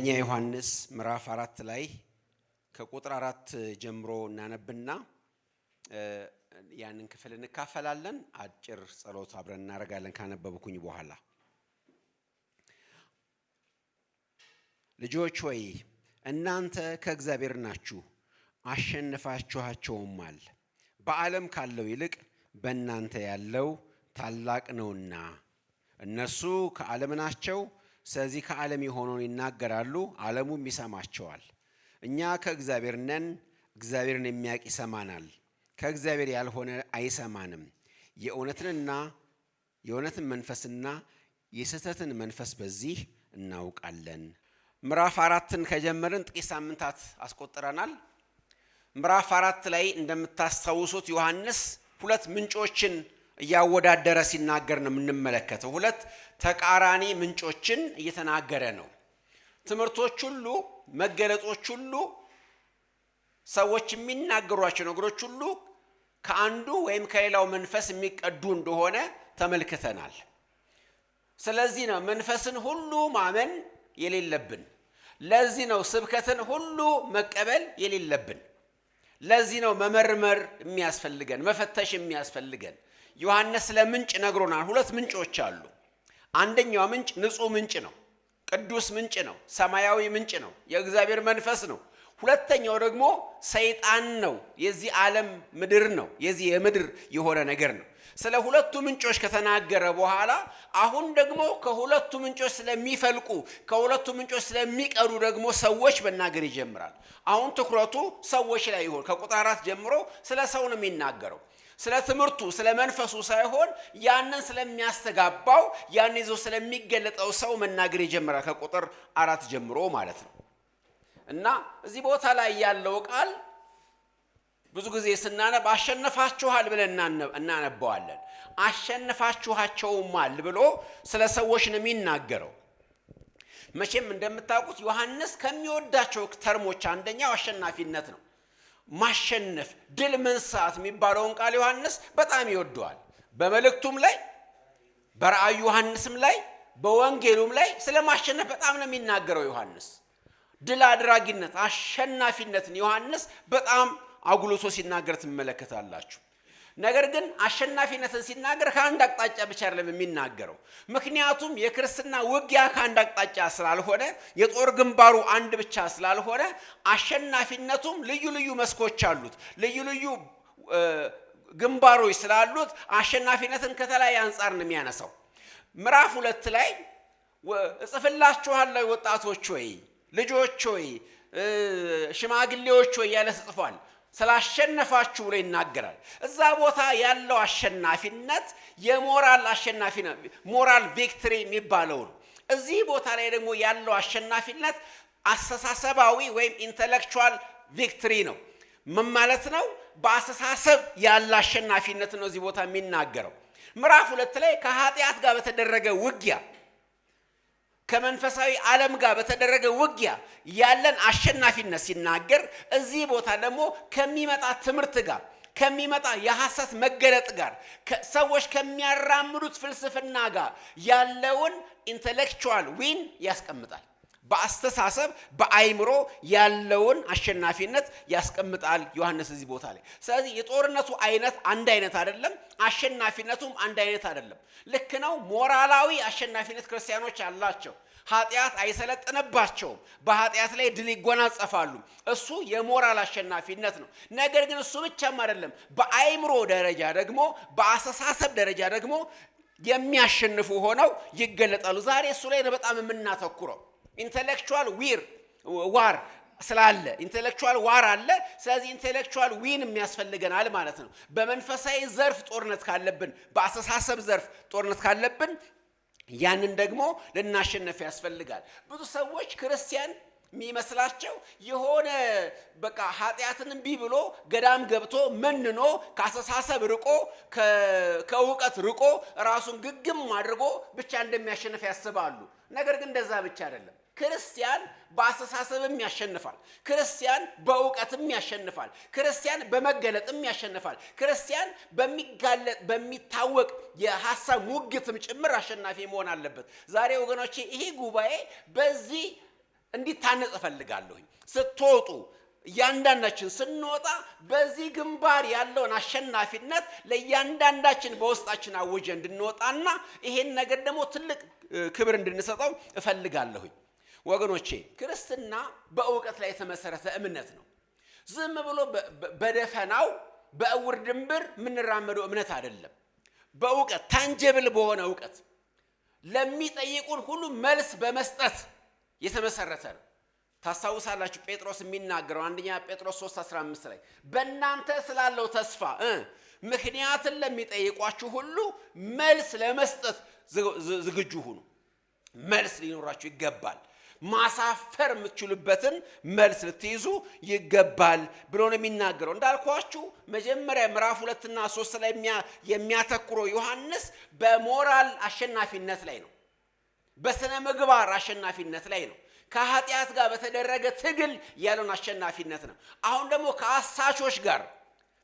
አንደኛ ዮሐንስ ምዕራፍ 4 ላይ ከቁጥር 4 ጀምሮ እናነብና ያንን ክፍል እንካፈላለን። አጭር ጸሎት አብረን እናደርጋለን ካነበብኩኝ በኋላ። ልጆች ሆይ እናንተ ከእግዚአብሔር ናችሁ፣ አሸንፋችኋቸውማል። በዓለም ካለው ይልቅ በእናንተ ያለው ታላቅ ነውና። እነርሱ ከዓለም ናቸው፣ ስለዚህ ከዓለም የሆነውን ይናገራሉ፣ ዓለሙም ይሰማቸዋል። እኛ ከእግዚአብሔር ነን፣ እግዚአብሔርን የሚያውቅ ይሰማናል። ከእግዚአብሔር ያልሆነ አይሰማንም። የእውነትን መንፈስና የስህተትን መንፈስ በዚህ እናውቃለን። ምዕራፍ 4ን ከጀመርን ጥቂት ሳምንታት አስቆጥረናል። ምዕራፍ 4 ላይ እንደምታስታውሱት ዮሐንስ ሁለት ምንጮችን እያወዳደረ ሲናገር ነው የምንመለከተው። ሁለት ተቃራኒ ምንጮችን እየተናገረ ነው። ትምህርቶች ሁሉ፣ መገለጦች ሁሉ፣ ሰዎች የሚናገሯቸው ነገሮች ሁሉ ከአንዱ ወይም ከሌላው መንፈስ የሚቀዱ እንደሆነ ተመልክተናል። ስለዚህ ነው መንፈስን ሁሉ ማመን የሌለብን። ለዚህ ነው ስብከትን ሁሉ መቀበል የሌለብን። ለዚህ ነው መመርመር የሚያስፈልገን፣ መፈተሽ የሚያስፈልገን። ዮሐንስ ለምንጭ ነግሮናል። ሁለት ምንጮች አሉ። አንደኛው ምንጭ ንጹህ ምንጭ ነው፣ ቅዱስ ምንጭ ነው፣ ሰማያዊ ምንጭ ነው፣ የእግዚአብሔር መንፈስ ነው። ሁለተኛው ደግሞ ሰይጣን ነው፣ የዚህ ዓለም ምድር ነው፣ የዚህ የምድር የሆነ ነገር ነው። ስለ ሁለቱ ምንጮች ከተናገረ በኋላ አሁን ደግሞ ከሁለቱ ምንጮች ስለሚፈልቁ ከሁለቱ ምንጮች ስለሚቀዱ ደግሞ ሰዎች መናገር ይጀምራል። አሁን ትኩረቱ ሰዎች ላይ ይሆን። ከቁጥር 4 ጀምሮ ስለ ሰው ነው የሚናገረው። ስለ ትምህርቱ ስለ መንፈሱ ሳይሆን ያንን ስለሚያስተጋባው ያን ይዞ ስለሚገለጠው ሰው መናገር ይጀምራል። ከቁጥር 4 ጀምሮ ማለት ነው። እና እዚህ ቦታ ላይ ያለው ቃል ብዙ ጊዜ ስናነብ አሸነፋችኋል ብለን እናነባዋለን። አሸነፋችኋቸውማል ብሎ ስለ ሰዎች ነው የሚናገረው። መቼም እንደምታውቁት ዮሐንስ ከሚወዳቸው ተርሞች አንደኛው አሸናፊነት ነው። ማሸነፍ፣ ድል መንሳት የሚባለውን ቃል ዮሐንስ በጣም ይወደዋል። በመልእክቱም ላይ በራእዩ ዮሐንስም ላይ በወንጌሉም ላይ ስለ ማሸነፍ በጣም ነው የሚናገረው ዮሐንስ። ድል አድራጊነት፣ አሸናፊነትን ዮሐንስ በጣም አጉልቶ ሲናገር ትመለከታላችሁ። ነገር ግን አሸናፊነትን ሲናገር ከአንድ አቅጣጫ ብቻ አይደለም የሚናገረው። ምክንያቱም የክርስትና ውጊያ ከአንድ አቅጣጫ ስላልሆነ፣ የጦር ግንባሩ አንድ ብቻ ስላልሆነ አሸናፊነቱም ልዩ ልዩ መስኮች አሉት፣ ልዩ ልዩ ግንባሮች ስላሉት አሸናፊነትን ከተለያየ አንጻር ነው የሚያነሳው። ምዕራፍ 2 ላይ እጽፍላችኋለሁ ወጣቶች ሆይ፣ ልጆች ሆይ፣ ሽማግሌዎች ሆይ ያለ ተጽፏል። ስላሸነፋችሁ ብሎ ይናገራል። እዛ ቦታ ያለው አሸናፊነት የሞራል አሸናፊነት፣ ሞራል ቪክትሪ የሚባለው ነው። እዚህ ቦታ ላይ ደግሞ ያለው አሸናፊነት አስተሳሰባዊ ወይም ኢንተሌክቹዋል ቪክትሪ ነው። ምን ማለት ነው? በአስተሳሰብ ያለ አሸናፊነት ነው እዚህ ቦታ የሚናገረው። ምዕራፍ 2 ላይ ከኃጢአት ጋር በተደረገ ውጊያ፣ ከመንፈሳዊ ዓለም ጋር በተደረገ ውጊያ ያለን አሸናፊነት ሲናገር፣ እዚህ ቦታ ደግሞ ከሚመጣ ትምህርት ጋር፣ ከሚመጣ የሐሰት መገለጥ ጋር፣ ሰዎች ከሚያራምዱት ፍልስፍና ጋር ያለውን ኢንተሌክቹዋል ዊን ያስቀምጣል። በአስተሳሰብ በአይምሮ ያለውን አሸናፊነት ያስቀምጣል ዮሐንስ እዚህ ቦታ ላይ። ስለዚህ የጦርነቱ አይነት አንድ አይነት አይደለም፣ አሸናፊነቱም አንድ አይነት አይደለም። ልክ ነው። ሞራላዊ አሸናፊነት ክርስቲያኖች አላቸው። ኃጢአት አይሰለጥንባቸውም፣ በኃጢአት ላይ ድል ይጎናጸፋሉ። እሱ የሞራል አሸናፊነት ነው። ነገር ግን እሱ ብቻም አይደለም፣ በአይምሮ ደረጃ ደግሞ በአስተሳሰብ ደረጃ ደግሞ የሚያሸንፉ ሆነው ይገለጣሉ። ዛሬ እሱ ላይ ነው በጣም የምናተኩረው። ኢንተሌክቹዋል ዋር ስላለ ኢንተሌክቹዋል ዋር አለ። ስለዚህ ኢንተሌክቹዋል ዊን የሚያስፈልገናል ማለት ነው። በመንፈሳዊ ዘርፍ ጦርነት ካለብን፣ በአስተሳሰብ ዘርፍ ጦርነት ካለብን ያንን ደግሞ ልናሸነፍ ያስፈልጋል። ብዙ ሰዎች ክርስቲያን የሚመስላቸው የሆነ በቃ ኃጢአትን እምቢ ብሎ ገዳም ገብቶ መንኖ ከአስተሳሰብ ርቆ ከእውቀት ርቆ ራሱን ግግም አድርጎ ብቻ እንደሚያሸንፍ ያስባሉ። ነገር ግን እንደዛ ብቻ አይደለም። ክርስቲያን በአስተሳሰብም ያሸንፋል። ክርስቲያን በእውቀትም ያሸንፋል። ክርስቲያን በመገለጥም ያሸንፋል። ክርስቲያን በሚታወቅ የሐሳብ ሙግትም ጭምር አሸናፊ መሆን አለበት። ዛሬ ወገኖቼ ይሄ ጉባኤ በዚህ እንዲታነጽ እፈልጋለሁኝ። ስትወጡ እያንዳንዳችን ስንወጣ በዚህ ግንባር ያለውን አሸናፊነት ለእያንዳንዳችን በውስጣችን አውጀ እንድንወጣና ይሄን ነገር ደግሞ ትልቅ ክብር እንድንሰጠው እፈልጋለሁኝ። ወገኖቼ ክርስትና በእውቀት ላይ የተመሰረተ እምነት ነው። ዝም ብሎ በደፈናው በእውር ድንብር የምንራመደው እምነት አይደለም። በእውቀት ታንጀብል በሆነ እውቀት ለሚጠይቁን ሁሉ መልስ በመስጠት የተመሰረተ ነው። ታስታውሳላችሁ ጴጥሮስ የሚናገረው አንደኛ ጴጥሮስ 3:15 ላይ በእናንተ ስላለው ተስፋ ምክንያትን ለሚጠይቋችሁ ሁሉ መልስ ለመስጠት ዝግጁ ሁኑ። መልስ ሊኖራችሁ ይገባል። ማሳፈር የምትችሉበትን መልስ ልትይዙ ይገባል ብሎ ነው የሚናገረው። እንዳልኳችሁ መጀመሪያ ምዕራፍ 2 እና 3 ላይ የሚያተኩረው ዮሐንስ በሞራል አሸናፊነት ላይ ነው። በስነ ምግባር አሸናፊነት ላይ ነው። ከኃጢአት ጋር በተደረገ ትግል ያለውን አሸናፊነት ነው። አሁን ደግሞ ከአሳቾች ጋር፣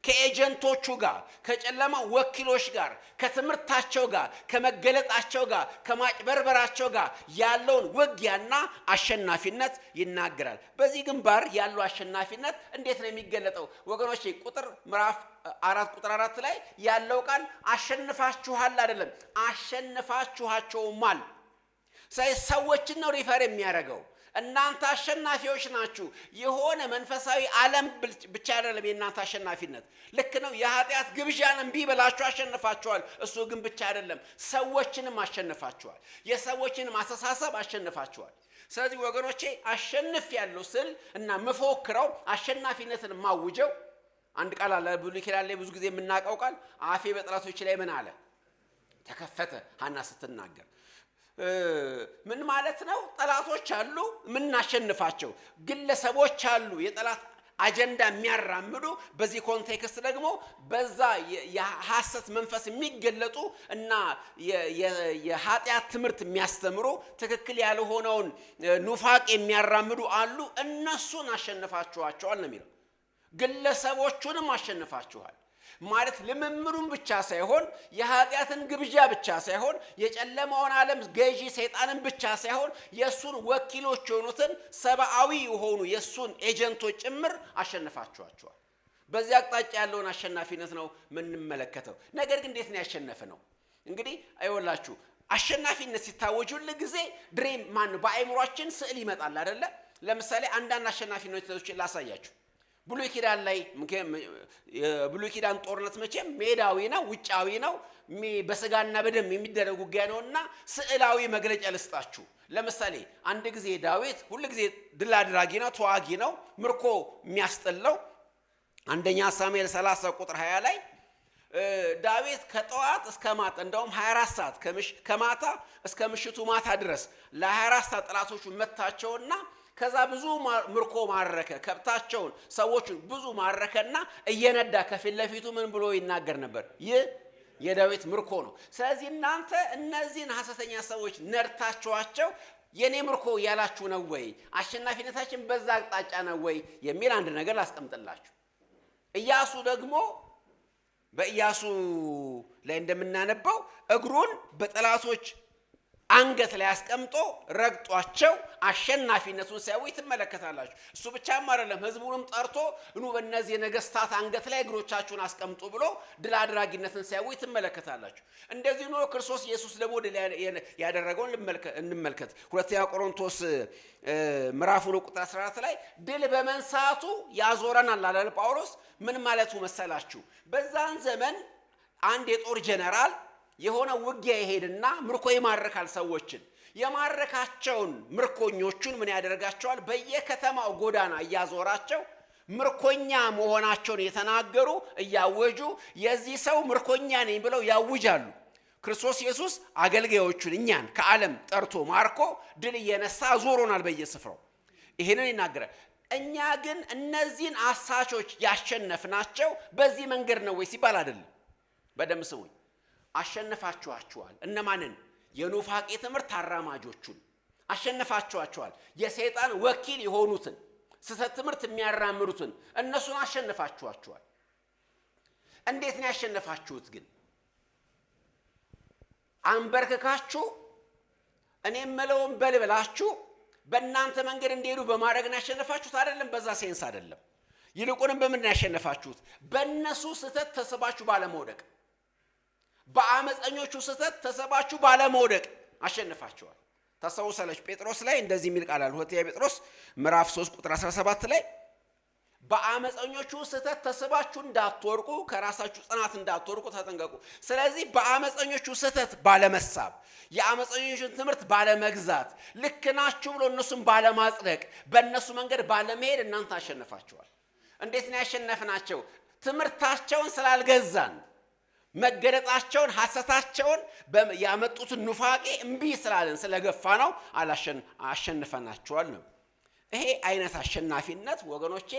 ከኤጀንቶቹ ጋር፣ ከጨለማ ወኪሎች ጋር፣ ከትምህርታቸው ጋር፣ ከመገለጣቸው ጋር፣ ከማጭበርበራቸው ጋር ያለውን ውጊያና አሸናፊነት ይናገራል። በዚህ ግንባር ያለው አሸናፊነት እንዴት ነው የሚገለጠው? ወገኖቼ ምዕራፍ 4 ቁጥር 4 ላይ ያለው ቃል አሸንፋችኋል አይደለም፣ አሸንፋችኋቸውማል። ሰዎችን ነው ሪፈር የሚያደርገው። እናንተ አሸናፊዎች ናችሁ። የሆነ መንፈሳዊ ዓለም ብቻ አይደለም የእናንተ አሸናፊነት። ልክ ነው። የኃጢአት ግብዣን እምቢ ብላችሁ አሸንፋችኋል። እሱ ግን ብቻ አይደለም፣ ሰዎችንም አሸንፋችኋል። የሰዎችንም አስተሳሰብ አሸንፋችኋል። ስለዚህ ወገኖቼ አሸንፍ ያለው ስል እና መፎክረው አሸናፊነትን ማውጀው አንድ ቃል አለ ብሉይ ኪዳን ላይ ብዙ ጊዜ የምናውቀው ቃል አፌ በጠላቶች ላይ ምን አለ? ተከፈተ። ሐና ስትናገር ምን ማለት ነው? ጠላቶች አሉ ምናሸንፋቸው፣ ግለሰቦች አሉ የጠላት አጀንዳ የሚያራምዱ። በዚህ ኮንቴክስት ደግሞ በዛ የሐሰት መንፈስ የሚገለጡ እና የኃጢአት ትምህርት የሚያስተምሩ ትክክል ያልሆነውን ኑፋቅ የሚያራምዱ አሉ። እነሱን አሸንፋችኋቸዋል ነው የሚለው። ግለሰቦቹንም አሸንፋችኋል ማለት ልምምዱን ብቻ ሳይሆን የኃጢአትን ግብዣ ብቻ ሳይሆን የጨለማውን ዓለም ገዢ ሰይጣንን ብቻ ሳይሆን የሱን ወኪሎች የሆኑትን ሰብአዊ የሆኑ የሱን ኤጀንቶች ጭምር አሸንፋችኋቸዋል። በዚህ አቅጣጫ ያለውን አሸናፊነት ነው የምንመለከተው። ነገር ግን እንዴት ነው ያሸነፈው? እንግዲህ አይወላችሁ አሸናፊነት ሲታወጅ ሁሉ ጊዜ ድሪም በአእምሯችን ስዕል ይመጣል አይደለ? ለምሳሌ አንዳንድ አሸናፊነቶችን ላሳያችሁ። ብሉይ ኪዳን ላይ ብሉይ ኪዳን ጦርነት መቼም ሜዳዊ ነው፣ ውጫዊ ነው፣ በስጋና በደም የሚደረግ ውጊያ ነውና ስዕላዊ መግለጫ ልስጣችሁ። ለምሳሌ አንድ ጊዜ ዳዊት ሁሉ ጊዜ ድል አድራጊ ነው፣ ተዋጊ ነው፣ ምርኮ የሚያስጥለው አንደኛ ሳሙኤል 30 ቁጥር 20 ላይ ዳዊት ከጠዋት እስከ ማታ እንደውም 24 ሰዓት ከማታ እስከ ምሽቱ ማታ ድረስ ለ24 ሰዓት ጠላቶቹን መታቸውና ከዛ ብዙ ምርኮ ማረከ። ከብታቸውን ሰዎችን ብዙ ማረከና እየነዳ ከፊት ለፊቱ ምን ብሎ ይናገር ነበር? ይህ የዳዊት ምርኮ ነው። ስለዚህ እናንተ እነዚህን ሐሰተኛ ሰዎች ነድታችኋቸው የኔ ምርኮ ያላችሁ ነው ወይ? አሸናፊነታችን በዛ አቅጣጫ ነው ወይ የሚል አንድ ነገር ላስቀምጥላችሁ። ኢያሱ ደግሞ በኢያሱ ላይ እንደምናነባው እግሩን በጠላቶች አንገት ላይ አስቀምጦ ረግጧቸው አሸናፊነቱን ሲያውይ ትመለከታላችሁ። እሱ ብቻም አይደለም፣ ህዝቡንም ጠርቶ እኑ በእነዚህ የነገስታት አንገት ላይ እግሮቻችሁን አስቀምጡ ብሎ ድል አድራጊነትን ሲያውይ ትመለከታላችሁ። እንደዚህ ነው ክርስቶስ ኢየሱስ ደግሞ ድል ያደረገውን እንመልከት። ሁለተኛ ቆሮንቶስ ምዕራፍ 2 ቁጥር 14 ላይ ድል በመንሳቱ ያዞረናል አለ ጳውሎስ። ምን ማለቱ መሰላችሁ? በዛን ዘመን አንድ የጦር ጀነራል የሆነ ውጊያ ይሄድና ምርኮ ይማርካል። ሰዎችን የማረካቸውን ምርኮኞቹን ምን ያደርጋቸዋል? በየከተማው ጎዳና እያዞራቸው ምርኮኛ መሆናቸውን የተናገሩ እያወጁ የዚህ ሰው ምርኮኛ ነኝ ብለው ያውጃሉ። ክርስቶስ ኢየሱስ አገልጋዮቹን እኛን ከዓለም ጠርቶ ማርኮ ድል እየነሳ ዞሮናል በየስፍራው። ይሄንን ይናገራል። እኛ ግን እነዚህን አሳቾች ያሸነፍናቸው በዚህ መንገድ ነው ወይ ሲባል አይደለም። በደም ስሙኝ። አሸነፋችኋቸዋል። እነማንን? የኑፋቄ ትምህርት አራማጆቹን አሸነፋችኋቸዋል። የሰይጣን ወኪል የሆኑትን ስህተት ትምህርት የሚያራምዱትን እነሱን አሸነፋችኋቸዋል። እንዴት ነው ያሸነፋችሁት? ግን አንበርክካችሁ እኔ የምለውን በል ብላችሁ በእናንተ መንገድ እንዲሄዱ በማድረግ ያሸነፋችሁት አይደለም። በዛ ሴንስ አይደለም። ይልቁንም በምን ያሸነፋችሁት? በእነሱ ስህተት ተሰባችሁ ባለመውደቅ፣ በአመፀኞቹ ስህተት ተሰባችሁ ባለመውደቅ አሸነፋችኋል። ታስታውሳላችሁ ጴጥሮስ ላይ እንደዚህ የሚል ቃል አለ። ሁለተኛ ጴጥሮስ ምዕራፍ 3 ቁጥር 17 ላይ በአመፀኞቹ ስህተት ተሰባችሁ እንዳትወርቁ ከራሳችሁ ጽናት እንዳትወርቁ ተጠንቀቁ። ስለዚህ በአመፀኞቹ ስህተት ባለመሳብ፣ የአመፀኞቹን ትምህርት ባለመግዛት፣ ልክ ናችሁ ብሎ እነሱን ባለማጽደቅ፣ በእነሱ መንገድ ባለመሄድ እናንተ አሸነፋችኋል። እንዴት ነው ያሸነፍናቸው? ትምህርታቸውን ስላልገዛን፣ መገለጣቸውን፣ ሐሰታቸውን ያመጡትን ኑፋቄ እምቢ ስላለን ስለገፋ ነው አሸንፈናቸዋል ነው። ይሄ አይነት አሸናፊነት ወገኖቼ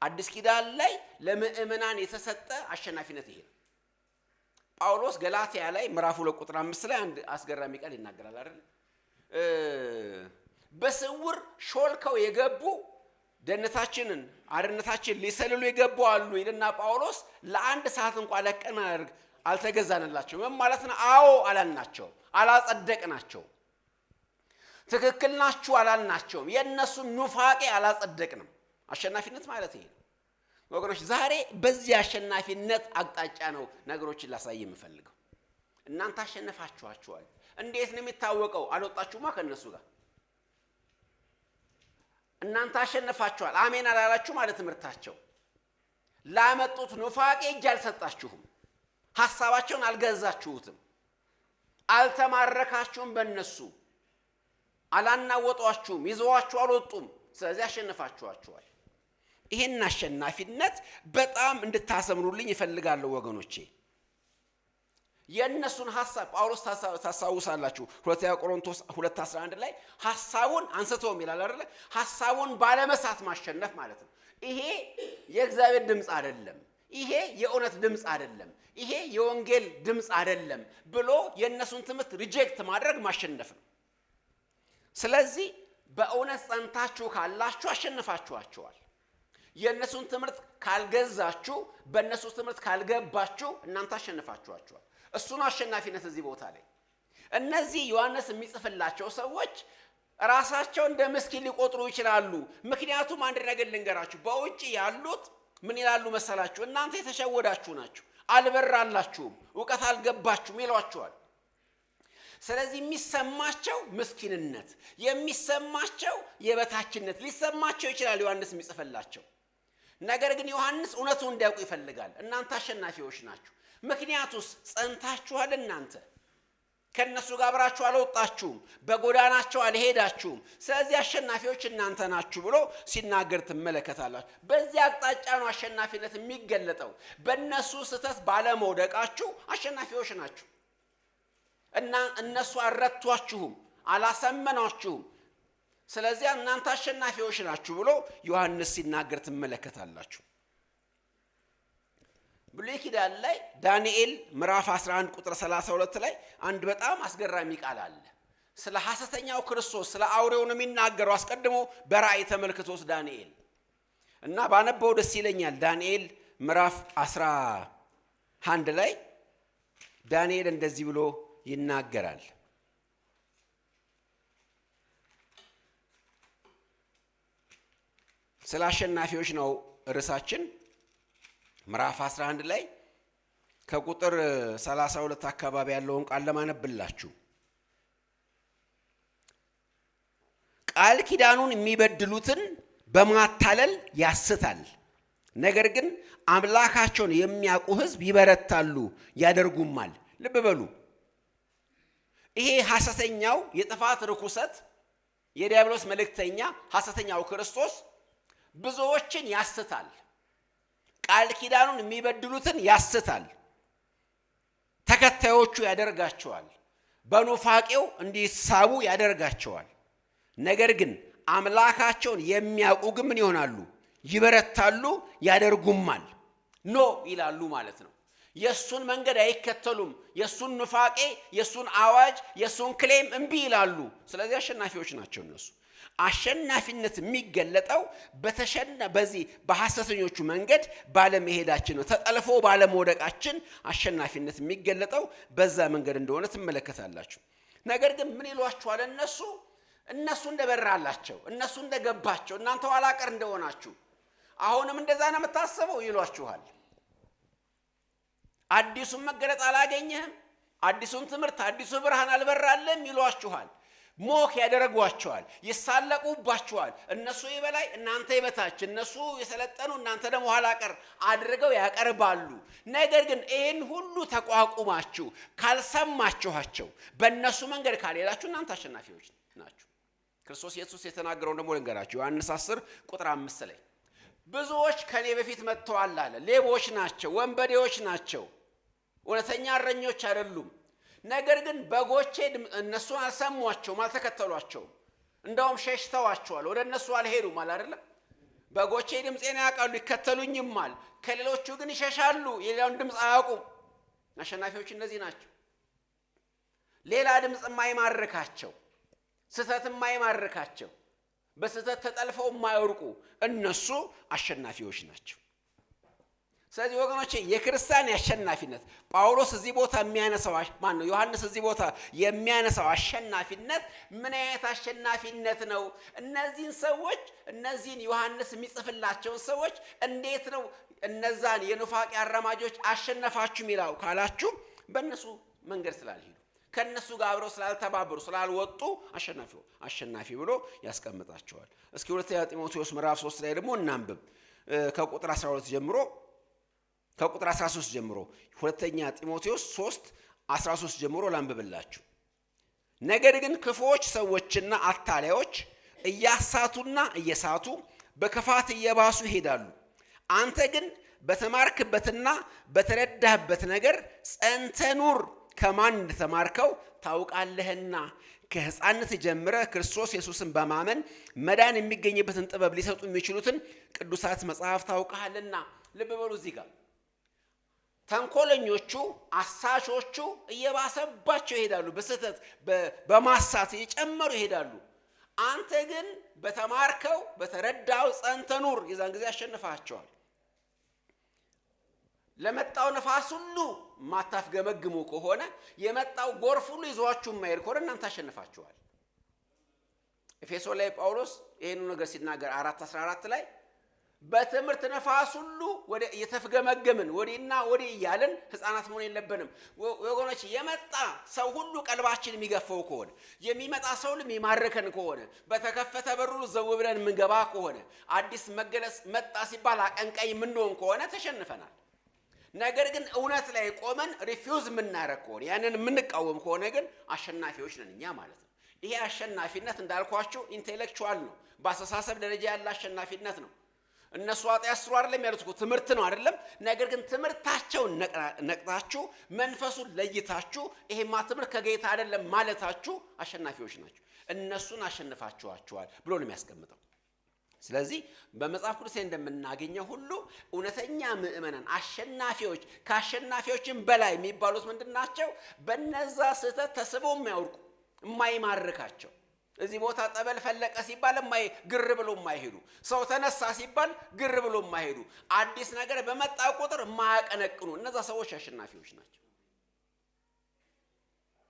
አዲስ ኪዳን ላይ ለምእመናን የተሰጠ አሸናፊነት ይሄ ነው። ጳውሎስ ገላትያ ላይ ምዕራፍ 2 ቁጥር 5 ላይ አንድ አስገራሚ ቃል ይናገራል አይደል? በስውር ሾልከው የገቡ ደህንነታችንን አርነታችን ሊሰልሉ የገቡ አሉ ይልና ጳውሎስ ለአንድ ሰዓት እንኳን ለቀን አልተገዛንላቸው። ምን ማለት ነው? አዎ አላልናቸውም፣ አላጸደቅናቸውም። ትክክል ናችሁ አላልናቸውም። የእነሱን ኑፋቄ አላጸደቅንም። አሸናፊነት ማለት ይሄ ነው ወገኖች። ዛሬ በዚህ አሸናፊነት አቅጣጫ ነው ነገሮችን ላሳይ የምፈልገው። እናንተ አሸነፋችኋቸዋል። እንዴት ነው የሚታወቀው? አልወጣችሁማ ከነሱ ጋር። እናንተ አሸነፋችኋል። አሜን አላላችሁ ማለት ትምህርታቸው ላመጡት ኑፋቄ እጅ አልሰጣችሁም። ሐሳባቸውን አልገዛችሁትም። አልተማረካችሁም። በእነሱ አላናወጧችሁም። ይዘዋችሁ አልወጡም። ስለዚህ አሸነፋችኋቸዋል። ይሄን አሸናፊነት በጣም እንድታሰምሩልኝ ይፈልጋለሁ ወገኖቼ። የእነሱን ሐሳብ ጳውሎስ ታሳውሳላችሁ ሁለተኛ ቆሮንቶስ 2:11 ላይ ሐሳቡን አንስተውም ይላል አይደል? ሐሳቡን ባለመሳት ማሸነፍ ማለት ነው። ይሄ የእግዚአብሔር ድምጽ አይደለም፣ ይሄ የእውነት ድምጽ አይደለም፣ ይሄ የወንጌል ድምጽ አይደለም ብሎ የእነሱን ትምህርት ሪጀክት ማድረግ ማሸነፍ ነው። ስለዚህ በእውነት ጸንታችሁ ካላችሁ አሸንፋችኋቸዋል። የእነሱን ትምህርት ካልገዛችሁ፣ በእነሱ ትምህርት ካልገባችሁ እናንተ አሸንፋችኋቸዋል። እሱን አሸናፊነት እዚህ ቦታ ላይ እነዚህ ዮሐንስ የሚጽፍላቸው ሰዎች ራሳቸው እንደ ምስኪን ሊቆጥሩ ይችላሉ። ምክንያቱም አንድ ነገር ልንገራችሁ፣ በውጭ ያሉት ምን ይላሉ መሰላችሁ? እናንተ የተሸወዳችሁ ናችሁ፣ አልበራላችሁም፣ እውቀት አልገባችሁም ይሏቸዋል። ስለዚህ የሚሰማቸው ምስኪንነት፣ የሚሰማቸው የበታችነት ሊሰማቸው ይችላል ዮሐንስ የሚጽፍላቸው። ነገር ግን ዮሐንስ እውነቱን እንዲያውቁ ይፈልጋል። እናንተ አሸናፊዎች ናችሁ። ምክንያቱስ ጸንታችኋል። እናንተ ከነሱ ጋር አብራችሁ አልወጣችሁም፣ በጎዳናቸው አልሄዳችሁም። ስለዚህ አሸናፊዎች እናንተ ናችሁ ብሎ ሲናገር ትመለከታላችሁ። በዚህ አቅጣጫ ነው አሸናፊነት የሚገለጠው። በእነሱ ስህተት ባለመውደቃችሁ አሸናፊዎች ናችሁ። እና እነሱ አልረቷችሁም፣ አላሰመናችሁም። ስለዚህ እናንተ አሸናፊዎች ናችሁ ብሎ ዮሐንስ ሲናገር ትመለከታላችሁ። ብሉይ ኪዳን ላይ ዳንኤል ምዕራፍ 11 ቁጥር 32 ላይ አንድ በጣም አስገራሚ ቃል አለ። ስለ ሐሰተኛው ክርስቶስ ስለ አውሬው ነው የሚናገረው። አስቀድሞ በራእይ ተመልክቶስ ዳንኤል እና ባነበው ደስ ይለኛል። ዳንኤል ምዕራፍ 11 ላይ ዳንኤል እንደዚህ ብሎ ይናገራል። ስለ አሸናፊዎች ነው ርዕሳችን። ምዕራፍ 11 ላይ ከቁጥር 32 አካባቢ ያለውን ቃል ለማነብላችሁ። ቃል ኪዳኑን የሚበድሉትን በማታለል ያስታል፣ ነገር ግን አምላካቸውን የሚያውቁ ሕዝብ ይበረታሉ ያደርጉማል። ልብ በሉ። ይሄ ሐሰተኛው የጥፋት ርኩሰት የዲያብሎስ መልእክተኛ ሐሰተኛው ክርስቶስ ብዙዎችን ያስታል። ቃል ኪዳኑን የሚበድሉትን ያስታል፣ ተከታዮቹ ያደርጋቸዋል፣ በኑፋቄው እንዲሳቡ ያደርጋቸዋል። ነገር ግን አምላካቸውን የሚያውቁ ግን ምን ይሆናሉ? ይበረታሉ ያደርጉማል። ኖ ይላሉ ማለት ነው። የሱን መንገድ አይከተሉም። የሱን ኑፋቄ፣ የሱን አዋጅ፣ የሱን ክሌም እምቢ ይላሉ። ስለዚህ አሸናፊዎች ናቸው እነሱ። አሸናፊነት የሚገለጠው በዚህ በሐሰተኞቹ መንገድ ባለመሄዳችን ነው። ተጠልፎ ባለመውደቃችን አሸናፊነት የሚገለጠው በዛ መንገድ እንደሆነ ትመለከታላችሁ። ነገር ግን ምን ይሏቸዋል እነሱ? እነሱ እንደበራላቸው እነሱ እንደገባቸው እናንተ ኋላ ቀር እንደሆናችሁ አሁንም እንደዛ ነው የምታስበው ይሏችኋል። አዲሱን መገለጥ አላገኘህም፣ አዲሱን ትምህርት አዲሱ ብርሃን አልበራለም ይሏችኋል። ሞክ ያደረጓቸዋል፣ ይሳለቁባቸዋል። እነሱ የበላይ እናንተ የበታች፣ እነሱ የሰለጠኑ እናንተ ደግሞ ኋላ ቀር አድርገው ያቀርባሉ። ነገር ግን ይህን ሁሉ ተቋቁማችሁ ካልሰማችኋቸው፣ በእነሱ መንገድ ካልሄዳችሁ እናንተ አሸናፊዎች ናችሁ። ክርስቶስ ኢየሱስ የተናገረውን ደግሞ ልንገራችሁ። ዮሐንስ 10 ቁጥር 5 ላይ ብዙዎች ከኔ በፊት መጥተዋል አለ። ሌቦች ናቸው፣ ወንበዴዎች ናቸው፣ እውነተኛ እረኞች አይደሉም። ነገር ግን በጎቼ እነሱን አልሰሟቸውም፣ አልተከተሏቸውም። እንደውም ሸሽተዋቸዋል፣ ወደ እነሱ አልሄዱም አለ አይደለም። በጎቼ ድምፄን ያውቃሉ ይከተሉኝማል፣ ከሌሎቹ ግን ይሸሻሉ፣ የሌላውን ድምፅ አያውቁም። አሸናፊዎች እነዚህ ናቸው። ሌላ ድምፅ የማይማርካቸው፣ ስህተት የማይማርካቸው፣ በስህተት ተጠልፈው የማይወርቁ እነሱ አሸናፊዎች ናቸው። ስለዚህ ወገኖቼ የክርስቲያን አሸናፊነት ጳውሎስ እዚህ ቦታ የሚያነሳው ዮሐንስ እዚህ ቦታ የሚያነሳው አሸናፊነት ምን አይነት አሸናፊነት ነው? እነዚህን ሰዎች እነዚህን ዮሐንስ የሚጽፍላቸውን ሰዎች እንዴት ነው እነዛን የኑፋቄ አራማጆች አሸነፋችሁ ሚላው ካላችሁ በእነሱ መንገድ ስላልሄዱ ከነሱ ጋር አብረው ስላልተባበሩ ስላልወጡ አሸናፊ ብሎ ያስቀምጣቸዋል። እስኪ ሁለተኛ ጢሞቴዎስ ምዕራፍ 3 ላይ ደግሞ እናንብብ ከቁጥር 12 ጀምሮ ከቁጥር 13 ጀምሮ ሁለተኛ ጢሞቴዎስ 3:13 ጀምሮ ላንብብላችሁ። ነገር ግን ክፉዎች ሰዎችና አታላዮች እያሳቱና እየሳቱ በክፋት እየባሱ ይሄዳሉ። አንተ ግን በተማርክበትና በተረዳህበት ነገር ጸንተህ ኑር፣ ከማን እንደተማርከው ታውቃለህና ከሕፃንነት ጀምረህ ክርስቶስ ኢየሱስን በማመን መዳን የሚገኝበትን ጥበብ ሊሰጡ የሚችሉትን ቅዱሳት መጽሐፍ ታውቃለህና። ልብ በሉ እዚህ ጋር ተንኮለኞቹ አሳሾቹ እየባሰባቸው ይሄዳሉ። በስህተት በማሳት እየጨመሩ ይሄዳሉ። አንተ ግን በተማርከው በተረዳው ጸንተህ ኑር፣ የዛን ጊዜ አሸንፋቸዋል። ለመጣው ነፋስ ሁሉ ማታፍገመግሙ ከሆነ የመጣው ጎርፍ ሁሉ ይዟችሁ የማይሄድ ከሆነ እናንተ አሸንፋችኋል። ኤፌሶን ላይ ጳውሎስ ይሄን ነገር ሲናገር 4:14 ላይ በትምህርት ነፋስ ሁሉ ወደ የተፍገመገምን ወዲና ወዲ እያልን ህፃናት መሆን የለብንም ወገኖች። የመጣ ሰው ሁሉ ቀልባችን የሚገፋው ከሆነ የሚመጣ ሰው ሁሉ የሚማርከን ከሆነ በተከፈተ በሩ ዘው ብለን የምንገባ ከሆነ አዲስ መገለጽ መጣ ሲባል አቀንቃይ የምንሆን ከሆነ ተሸንፈናል። ነገር ግን እውነት ላይ ቆመን ሪፊውዝ የምናረግ ከሆነ ያንን የምንቃወም ከሆነ ግን አሸናፊዎች ነን እኛ ማለት ነው። ይሄ አሸናፊነት እንዳልኳችሁ ኢንቴሌክቹዋል ነው፣ በአስተሳሰብ ደረጃ ያለ አሸናፊነት ነው። እነሱ አጥያስሩ አይደለም ያሉት እኮ ትምህርት ነው አይደለም። ነገር ግን ትምህርታቸውን ነቅታችሁ መንፈሱን ለይታችሁ ይሄማ ትምህርት ከጌታ አይደለም ማለታችሁ አሸናፊዎች ናቸው። እነሱን አሸንፋችኋቸዋል ብሎ ነው የሚያስቀምጠው። ስለዚህ በመጽሐፍ ቅዱስ እንደምናገኘው ሁሉ እውነተኛ ምእመናን አሸናፊዎች ከአሸናፊዎችም በላይ የሚባሉት ምንድናቸው? በነዛ ስህተት ተስበው የሚያወርቁ የማይማርካቸው፣ እዚህ ቦታ ጠበል ፈለቀ ሲባል ግር ብሎ የማይሄዱ፣ ሰው ተነሳ ሲባል ግር ብሎ የማይሄዱ፣ አዲስ ነገር በመጣ ቁጥር የማያቀነቅኑ እነዛ ሰዎች አሸናፊዎች ናቸው።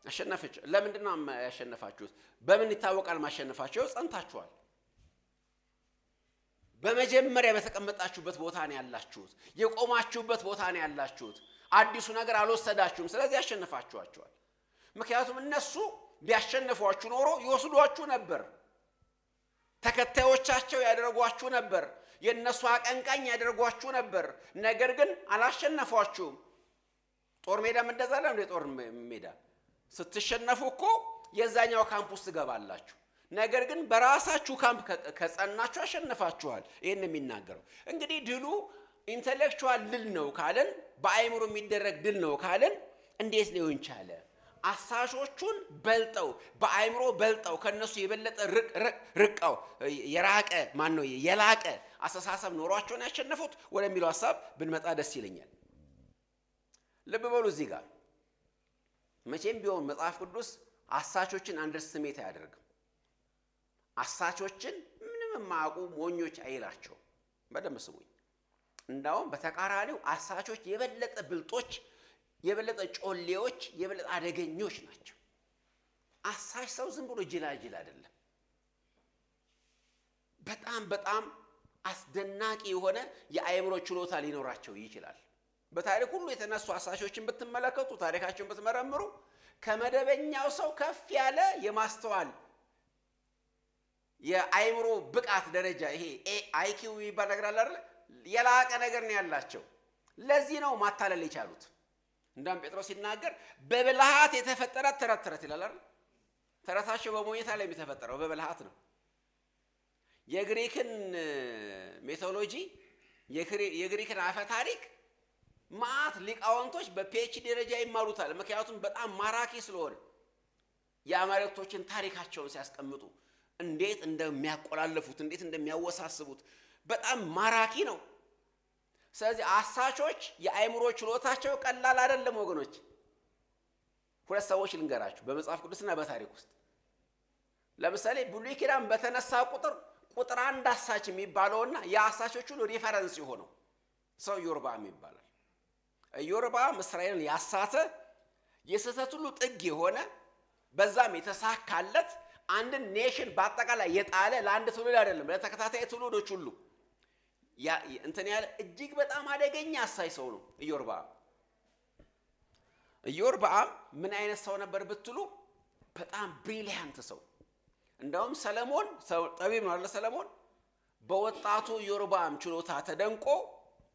አሸናፊዎች ለምንድን ነው ያሸነፋችሁት? በምን ይታወቃል ማሸነፋቸው? ጸንታችኋል። በመጀመሪያ በተቀመጣችሁበት ቦታ ነው ያላችሁት። የቆማችሁበት ቦታ ነው ያላችሁት። አዲሱ ነገር አልወሰዳችሁም። ስለዚህ ያሸነፋችኋቸዋል። ምክንያቱም እነሱ ቢያሸንፏችሁ ኖሮ ይወስዷችሁ ነበር፣ ተከታዮቻቸው ያደርጓችሁ ነበር፣ የነሱ አቀንቃኝ ያደርጓችሁ ነበር። ነገር ግን አላሸነፏችሁም። ጦር ሜዳ እንደዛ ነው። ጦር ሜዳ ስትሸነፉ እኮ የዛኛው ካምፕ ውስጥ ትገባላችሁ። ነገር ግን በራሳችሁ ካምፕ ከጸናችሁ አሸነፋችኋል። ይሄን የሚናገረው እንግዲህ ድሉ ኢንተሌክቹዋል ድል ነው ካለን፣ በአይምሮ የሚደረግ ድል ነው ካለን እንዴት ሊሆን ቻለ? አሳሾቹን በልጠው በአይምሮ በልጠው ከነሱ የበለጠ ርቀው የራቀ ማን ነው የላቀ አስተሳሰብ ኖሯቸውን ያሸነፉት ወደሚለው ሐሳብ ብንመጣ ደስ ይለኛል። ልብ በሉ እዚህ ጋር መቼም ቢሆን መጽሐፍ ቅዱስ አሳቾችን አንደርስቲሜት አያደርግም። አሳቾችን ምንም የማያውቁ ሞኞች አይላቸው። በደንብ ስሙኝ። እንዳውም በተቃራኒው አሳቾች የበለጠ ብልጦች፣ የበለጠ ጮሌዎች፣ የበለጠ አደገኞች ናቸው። አሳች ሰው ዝም ብሎ ጅላጅል አይደለም። በጣም አስደናቂ የሆነ የአእምሮ ችሎታ ሊኖራቸው ይችላል። በታሪክ ሁሉ የተነሱ አሳሾችን ብትመለከቱ፣ ታሪካቸውን ብትመረምሩ ከመደበኛው ሰው ከፍ ያለ የማስተዋል የአእምሮ ብቃት ደረጃ ይሄ አይኪው የሚባል ነገር አለ አይደል? የላቀ ነገር ነው ያላቸው። ለዚህ ነው ማታለል የቻሉት። እንዳም ጴጥሮስ ሲናገር በብልሃት የተፈጠረ ተረት ይላል አይደል? ተረታቸው በሞኝታ ላይ የተፈጠረው በብልሃት ነው። የግሪክን ሜቶሎጂ የግሪክን አፈ ታሪክ ማአት ሊቃውንቶች በፒኤችዲ ደረጃ ይማሩታል። ምክንያቱም በጣም ማራኪ ስለሆነ የአማልክቶችን ታሪካቸውን ሲያስቀምጡ እንዴት እንደሚያቆላልፉት እንዴት እንደሚያወሳስቡት በጣም ማራኪ ነው። ስለዚህ አሳቾች የአእምሮ ችሎታቸው ቀላል አይደለም ወገኖች። ሁለት ሰዎች ልንገራችሁ በመጽሐፍ ቅዱስና በታሪክ ውስጥ። ለምሳሌ ብሉይ ኪዳን በተነሳ ቁጥር አንድ አሳች የሚባለውና የአሳቾቹ ሁሉ ሪፈረንስ የሆነው ሰው ኢዮርብዓም ይባላል። ኢዮርብዓም እስራኤልን ያሳተ የስህተት ሁሉ ጥግ የሆነ በዛም የተሳካለት አንድን ኔሽን በአጠቃላይ የጣለ ለአንድ ትውልድ አይደለም ለተከታታይ ትውልዶች ሁሉ እንትን ያለ እጅግ በጣም አደገኛ አሳይ ሰው ነው ኢዮርብዓም። ኢዮርብዓም ምን አይነት ሰው ነበር ብትሉ በጣም ብሪሊያንት ሰው። እንደውም ሰለሞን ጠቢብ ነው አይደል? ሰለሞን በወጣቱ ኢዮርብዓም ችሎታ ተደንቆ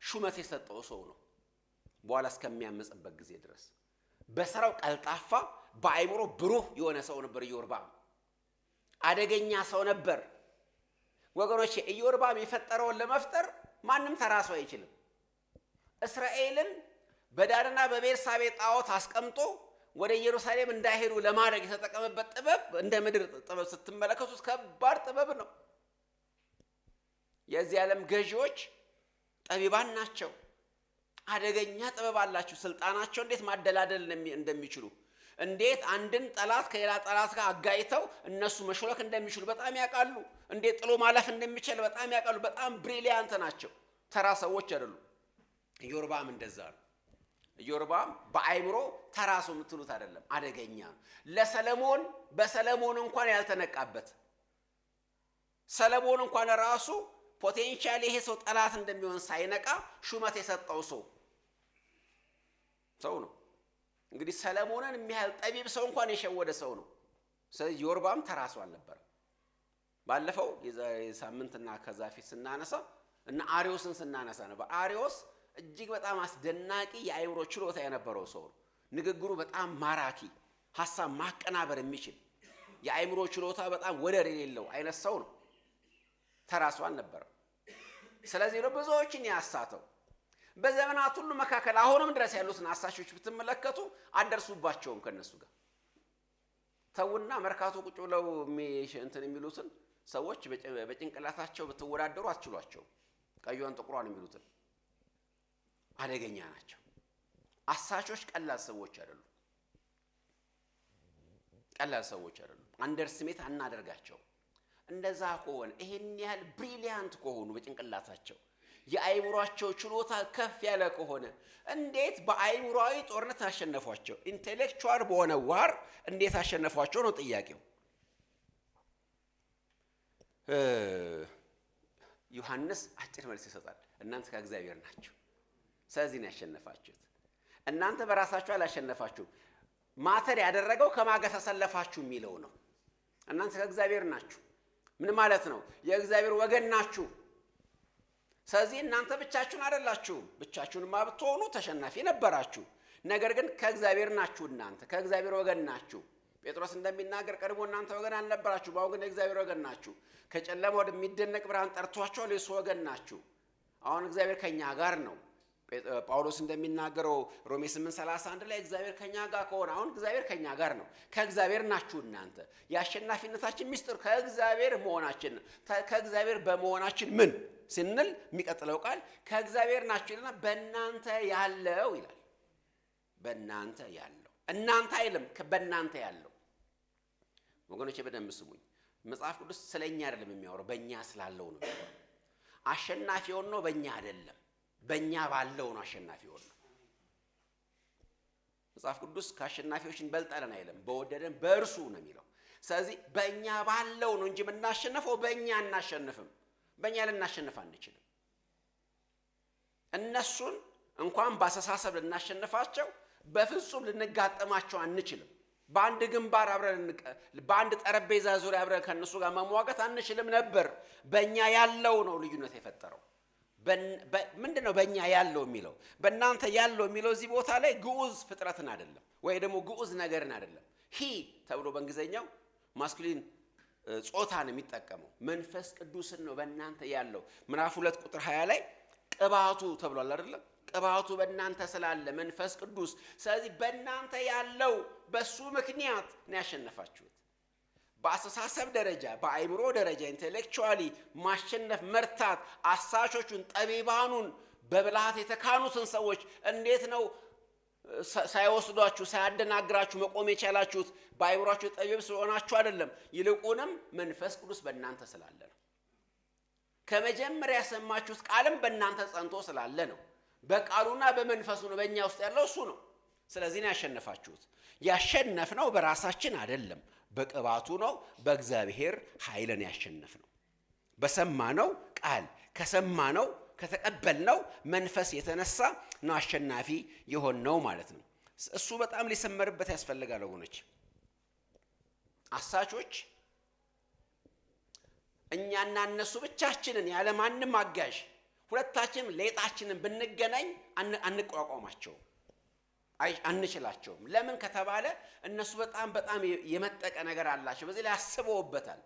ሹመት የሰጠው ሰው ነው። በኋላ እስከሚያመጽበት ጊዜ ድረስ በስራው ቀልጣፋ በአእምሮ ብሩህ የሆነ ሰው ነበር ኢዮርብዓም። አደገኛ ሰው ነበር ወገኖች። ኢዮርብዓም የፈጠረውን ለመፍጠር ማንም ተራሱ አይችልም። እስራኤልን በዳንና በቤርሳቤ ጣዖት አስቀምጦ ወደ ኢየሩሳሌም እንዳይሄዱ ለማድረግ የተጠቀመበት ጥበብ እንደ ምድር ጥበብ ስትመለከቱት ከባድ ጥበብ ነው። የዚህ ዓለም ገዢዎች ጠቢባን ናቸው። አደገኛ ጥበብ አላቸው። ስልጣናቸው እንዴት ማደላደል እንደሚችሉ እንዴት አንድን ጠላት ከሌላ ጠላት ጋር አጋይተው እነሱ መሾለክ እንደሚችሉ በጣም ያውቃሉ። እንዴት ጥሎ ማለፍ እንደሚችል በጣም ያውቃሉ። በጣም ብሪሊያንት ናቸው። ተራ ሰዎች አይደሉም። ኢዮርብዓም እንደዛ ነው። ኢዮርብዓም በአእምሮ ተራ ሰው የምትሉት አይደለም፣ አደገኛ ነው። በሰለሞን እንኳን ያልተነቃበት ሰለሞን እንኳን ራሱ ፖቴንሻል ይሄ ሰው ጠላት እንደሚሆን ሳይነቃ ሹመት የሰጠው ሰው ነው። እንግዲህ ሰለሞንን የሚያህል ጠቢብ ሰው እንኳን የሸወደ ሰው ነው። ስለዚህ ኢዮርብዓም ተራ ሰው አልነበረም። ባለፈው የሳምንትና ከዛ ፊት ስናነሳ እና አርዮስን ስናነሳ ነበር። አርዮስ እጅግ በጣም አስደናቂ የአእምሮ ችሎታ የነበረው ሰው ነው። ንግግሩ በጣም ማራኪ፣ ሐሳብ ማቀናበር የሚችል የአእምሮ ችሎታ በጣም ወደር የሌለው አይነት ሰው ነው። ተራ ሰው አልነበረም። ስለዚህ ነው ብዙዎችን ያሳተው። በዘመናት ሁሉ መካከል አሁንም ድረስ ያሉትን አሳሾች ብትመለከቱ አደርሱባቸውም ከነሱ ጋር ተውና መርካቶ ቁጭ ብለው እንትን የሚሉትን ሰዎች በጭንቅላታቸው ብትወዳደሩ አትችሏቸው። ቀዩን ጥቁሯን የሚሉትን አደገኛ ናቸው። አሳሾች ቀላል ሰዎች አይደሉም። አንደርስሜት አናደርጋቸው። እንደዛ ከሆነ ይሄን ያህል ብሪሊያንት ከሆኑ በጭንቅላታቸው የአእምሮአቸው ችሎታ ከፍ ያለ ከሆነ እንዴት በአእምሮአዊ ጦርነት አሸነፏቸው? ኢንቴሌክቹዋል በሆነ ዋር እንዴት አሸነፏቸው ነው ጥያቄው። ዮሐንስ አጭር መልስ ይሰጣል። እናንተ ከእግዚአብሔር ናችሁ፣ ስለዚህ ነው ያሸነፋችሁት። እናንተ በራሳችሁ አላሸነፋችሁም። ማተር ያደረገው ከማጋ ተሰለፋችሁ የሚለው ነው። እናንተ ከእግዚአብሔር ናችሁ። ምን ማለት ነው? የእግዚአብሔር ወገን ናችሁ። ስለዚህ እናንተ ብቻችሁን አይደላችሁም። ብቻችሁንማ ብትሆኑ ተሸናፊ ነበራችሁ። ነገር ግን ከእግዚአብሔር ናችሁ። እናንተ ከእግዚአብሔር ወገን ናችሁ። ጴጥሮስ እንደሚናገር ቀድሞ እናንተ ወገን አልነበራችሁም፣ አሁን ግን የእግዚአብሔር ወገን ናችሁ። ከጨለማ ወደሚደነቅ ብርሃን ጠርቷችኋል፣ የእሱ ወገን ናችሁ። አሁን እግዚአብሔር ከኛ ጋር ነው። ጳውሎስ እንደሚናገረው ሮሜ 8:31 ላይ እግዚአብሔር ከኛ ጋር ከሆነ አሁን እግዚአብሔር ከኛ ጋር ነው። ከእግዚአብሔር ናችሁ እናንተ። የአሸናፊነታችን ምስጢር ከእግዚአብሔር መሆናችን። ከእግዚአብሔር በመሆናችን ምን ስንል የሚቀጥለው ቃል ከእግዚአብሔር ናችሁ ይልና በእናንተ ያለው ይላል። በእናንተ ያለው እናንተ አይልም፣ በእናንተ ያለው። ወገኖቼ በደንብ ስሙኝ። መጽሐፍ ቅዱስ ስለኛ አይደለም የሚያወራው፣ በእኛ ስላለው ነው የሚያወራው። አሸናፊ ሆኖ በእኛ አይደለም፣ በእኛ ባለው ነው አሸናፊ ሆኖ። መጽሐፍ ቅዱስ ከአሸናፊዎች እንበልጣለን አይልም፣ በወደደን በእርሱ ነው የሚለው። ስለዚህ በእኛ ባለው ነው እንጂ የምናሸንፈው በእኛ እናሸንፍም። በእኛ ልናሸንፍ አንችልም። እነሱን እንኳን በአስተሳሰብ ልናሸንፋቸው በፍጹም ልንጋጠማቸው አንችልም። በአንድ ግንባር አብረን በአንድ ጠረጴዛ ዙሪያ አብረን ከነሱ ጋር መሟገት አንችልም ነበር። በእኛ ያለው ነው ልዩነት የፈጠረው። ምንድነው በእኛ ያለው የሚለው? በእናንተ ያለው የሚለው እዚህ ቦታ ላይ ግዑዝ ፍጥረትን አይደለም፣ ወይ ደግሞ ግዑዝ ነገርን አይደለም። ሂ ተብሎ በእንግሊዘኛው ማስኩሊን ጾታን የሚጠቀመው መንፈስ ቅዱስን ነው በእናንተ ያለው። ምዕራፍ 2 ቁጥር 20 ላይ ቅባቱ ተብሏል አይደለም? ቅባቱ በእናንተ ስላለ መንፈስ ቅዱስ። ስለዚህ በእናንተ ያለው በሱ ምክንያት ነው ያሸነፋችሁት። በአስተሳሰብ ደረጃ፣ በአእምሮ ደረጃ ኢንቴሌክቹዋሊ ማሸነፍ መርታት፣ አሳቾቹን ጠቢባኑን በብልሃት የተካኑትን ሰዎች እንዴት ነው ሳይወስዷችሁ ሳያደናግራችሁ መቆም የቻላችሁት? በአእምሯችሁ ጠቢብ ስለሆናችሁ አይደለም፣ ይልቁንም መንፈስ ቅዱስ በእናንተ ስላለ ነው። ከመጀመሪያ የሰማችሁት ቃልም በእናንተ ጸንቶ ስላለ ነው። በቃሉና በመንፈሱ ነው በእኛ ውስጥ ያለው እሱ ነው። ስለዚህ ነው ያሸነፋችሁት። ያሸነፍነው በራሳችን አይደለም፣ በቅባቱ ነው። በእግዚአብሔር ኃይልን ያሸነፍነው በሰማነው ቃል ከሰማነው ከተቀበልነው መንፈስ የተነሳ ነው አሸናፊ የሆነው ማለት ነው። እሱ በጣም ሊሰመርበት ያስፈልጋል ወገኖች። አሳቾች እኛና እነሱ ብቻችንን ያለ ማንም አጋዥ ሁለታችንም ሌጣችንን ብንገናኝ አንቋቋማቸውም፣ አንችላቸውም። ለምን ከተባለ እነሱ በጣም የመጠቀ ነገር አላቸው። በዚህ ላይ አስበውበታል።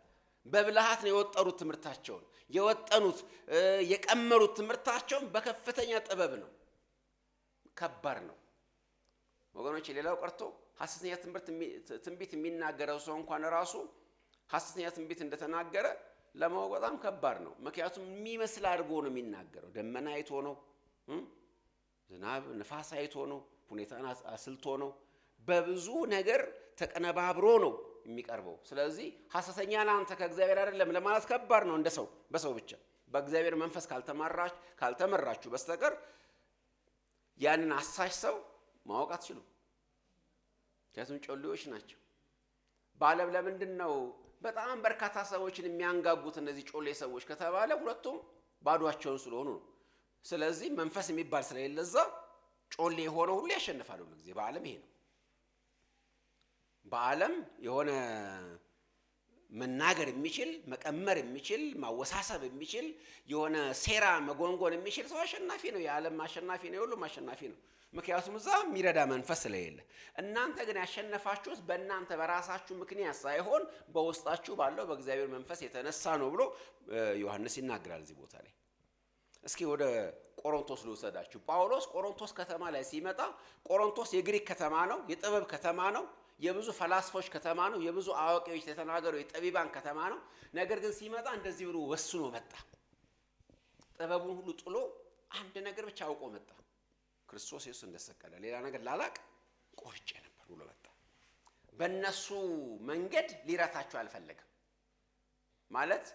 በብልሃት ነው የወጠሩት ትምህርታቸውን፣ የወጠኑት የቀመሩት ትምህርታቸውን በከፍተኛ ጥበብ ነው። ከባድ ነው ወገኖች። ሌላው ቀርቶ ሐሰተኛ ትንቢት የሚናገረው ሰው እንኳን ራሱ ሐሰተኛ ትንቢት እንደተናገረ ለማወቅ በጣም ከባድ ነው። ምክንያቱም የሚመስል አድርጎ ነው የሚናገረው። ደመና አይቶ ነው፣ ዝናብ ንፋስ አይቶ ነው፣ ሁኔታን አስልቶ ነው፣ በብዙ ነገር ተቀነባብሮ ነው የሚቀርበው። ስለዚህ ሐሰተኛ አንተ ከእግዚአብሔር አይደለም ለማለት ከባድ ነው። እንደ ሰው በሰው ብቻ በእግዚአብሔር መንፈስ ካልተመራችሁ በስተቀር ያንን አሳሽ ሰው ማወቅ አትችሉም። ምክንያቱም ጮሌዎች ናቸው። በዓለም ለምንድን ነው በጣም በርካታ ሰዎችን የሚያንጋጉት እነዚህ ጮሌ ሰዎች ከተባለ ሁለቱም ባዷቸውን ስለሆኑ ነው። ስለዚህ መንፈስ የሚባል ስለሌለ እዛ ጮሌ የሆነ ሁሉ ያሸንፋል። ሁሉ ጊዜ በዓለም ይሄ ነው። በዓለም የሆነ መናገር የሚችል መቀመር የሚችል ማወሳሰብ የሚችል የሆነ ሴራ መጎንጎን የሚችል ሰው አሸናፊ ነው። የዓለም አሸናፊ ነው። የሁሉም አሸናፊ ነው። ምክንያቱም እዛ የሚረዳ መንፈስ ስለሌለ። እናንተ ግን ያሸነፋችሁት በእናንተ በራሳችሁ ምክንያት ሳይሆን በውስጣችሁ ባለው በእግዚአብሔር መንፈስ የተነሳ ነው ብሎ ዮሐንስ ይናገራል እዚህ ቦታ ላይ። እስኪ ወደ ቆሮንቶስ ልውሰዳችሁ። ጳውሎስ ቆሮንቶስ ከተማ ላይ ሲመጣ ቆሮንቶስ የግሪክ ከተማ ነው፣ የጥበብ ከተማ ነው፣ የብዙ ፈላስፎች ከተማ ነው፣ የብዙ አዋቂዎች የተናገሩ የጠቢባን ከተማ ነው። ነገር ግን ሲመጣ እንደዚህ ብሎ ወስኖ መጣ። ጥበቡን ሁሉ ጥሎ አንድ ነገር ብቻ አውቆ መጣ። ክርስቶስ ኢየሱስ እንደሰቀለ ሌላ ነገር ላላቅ ቆርጬ ነበር ብሎ መጣ። በእነሱ መንገድ ሊረታቸው አልፈለገም። ማለት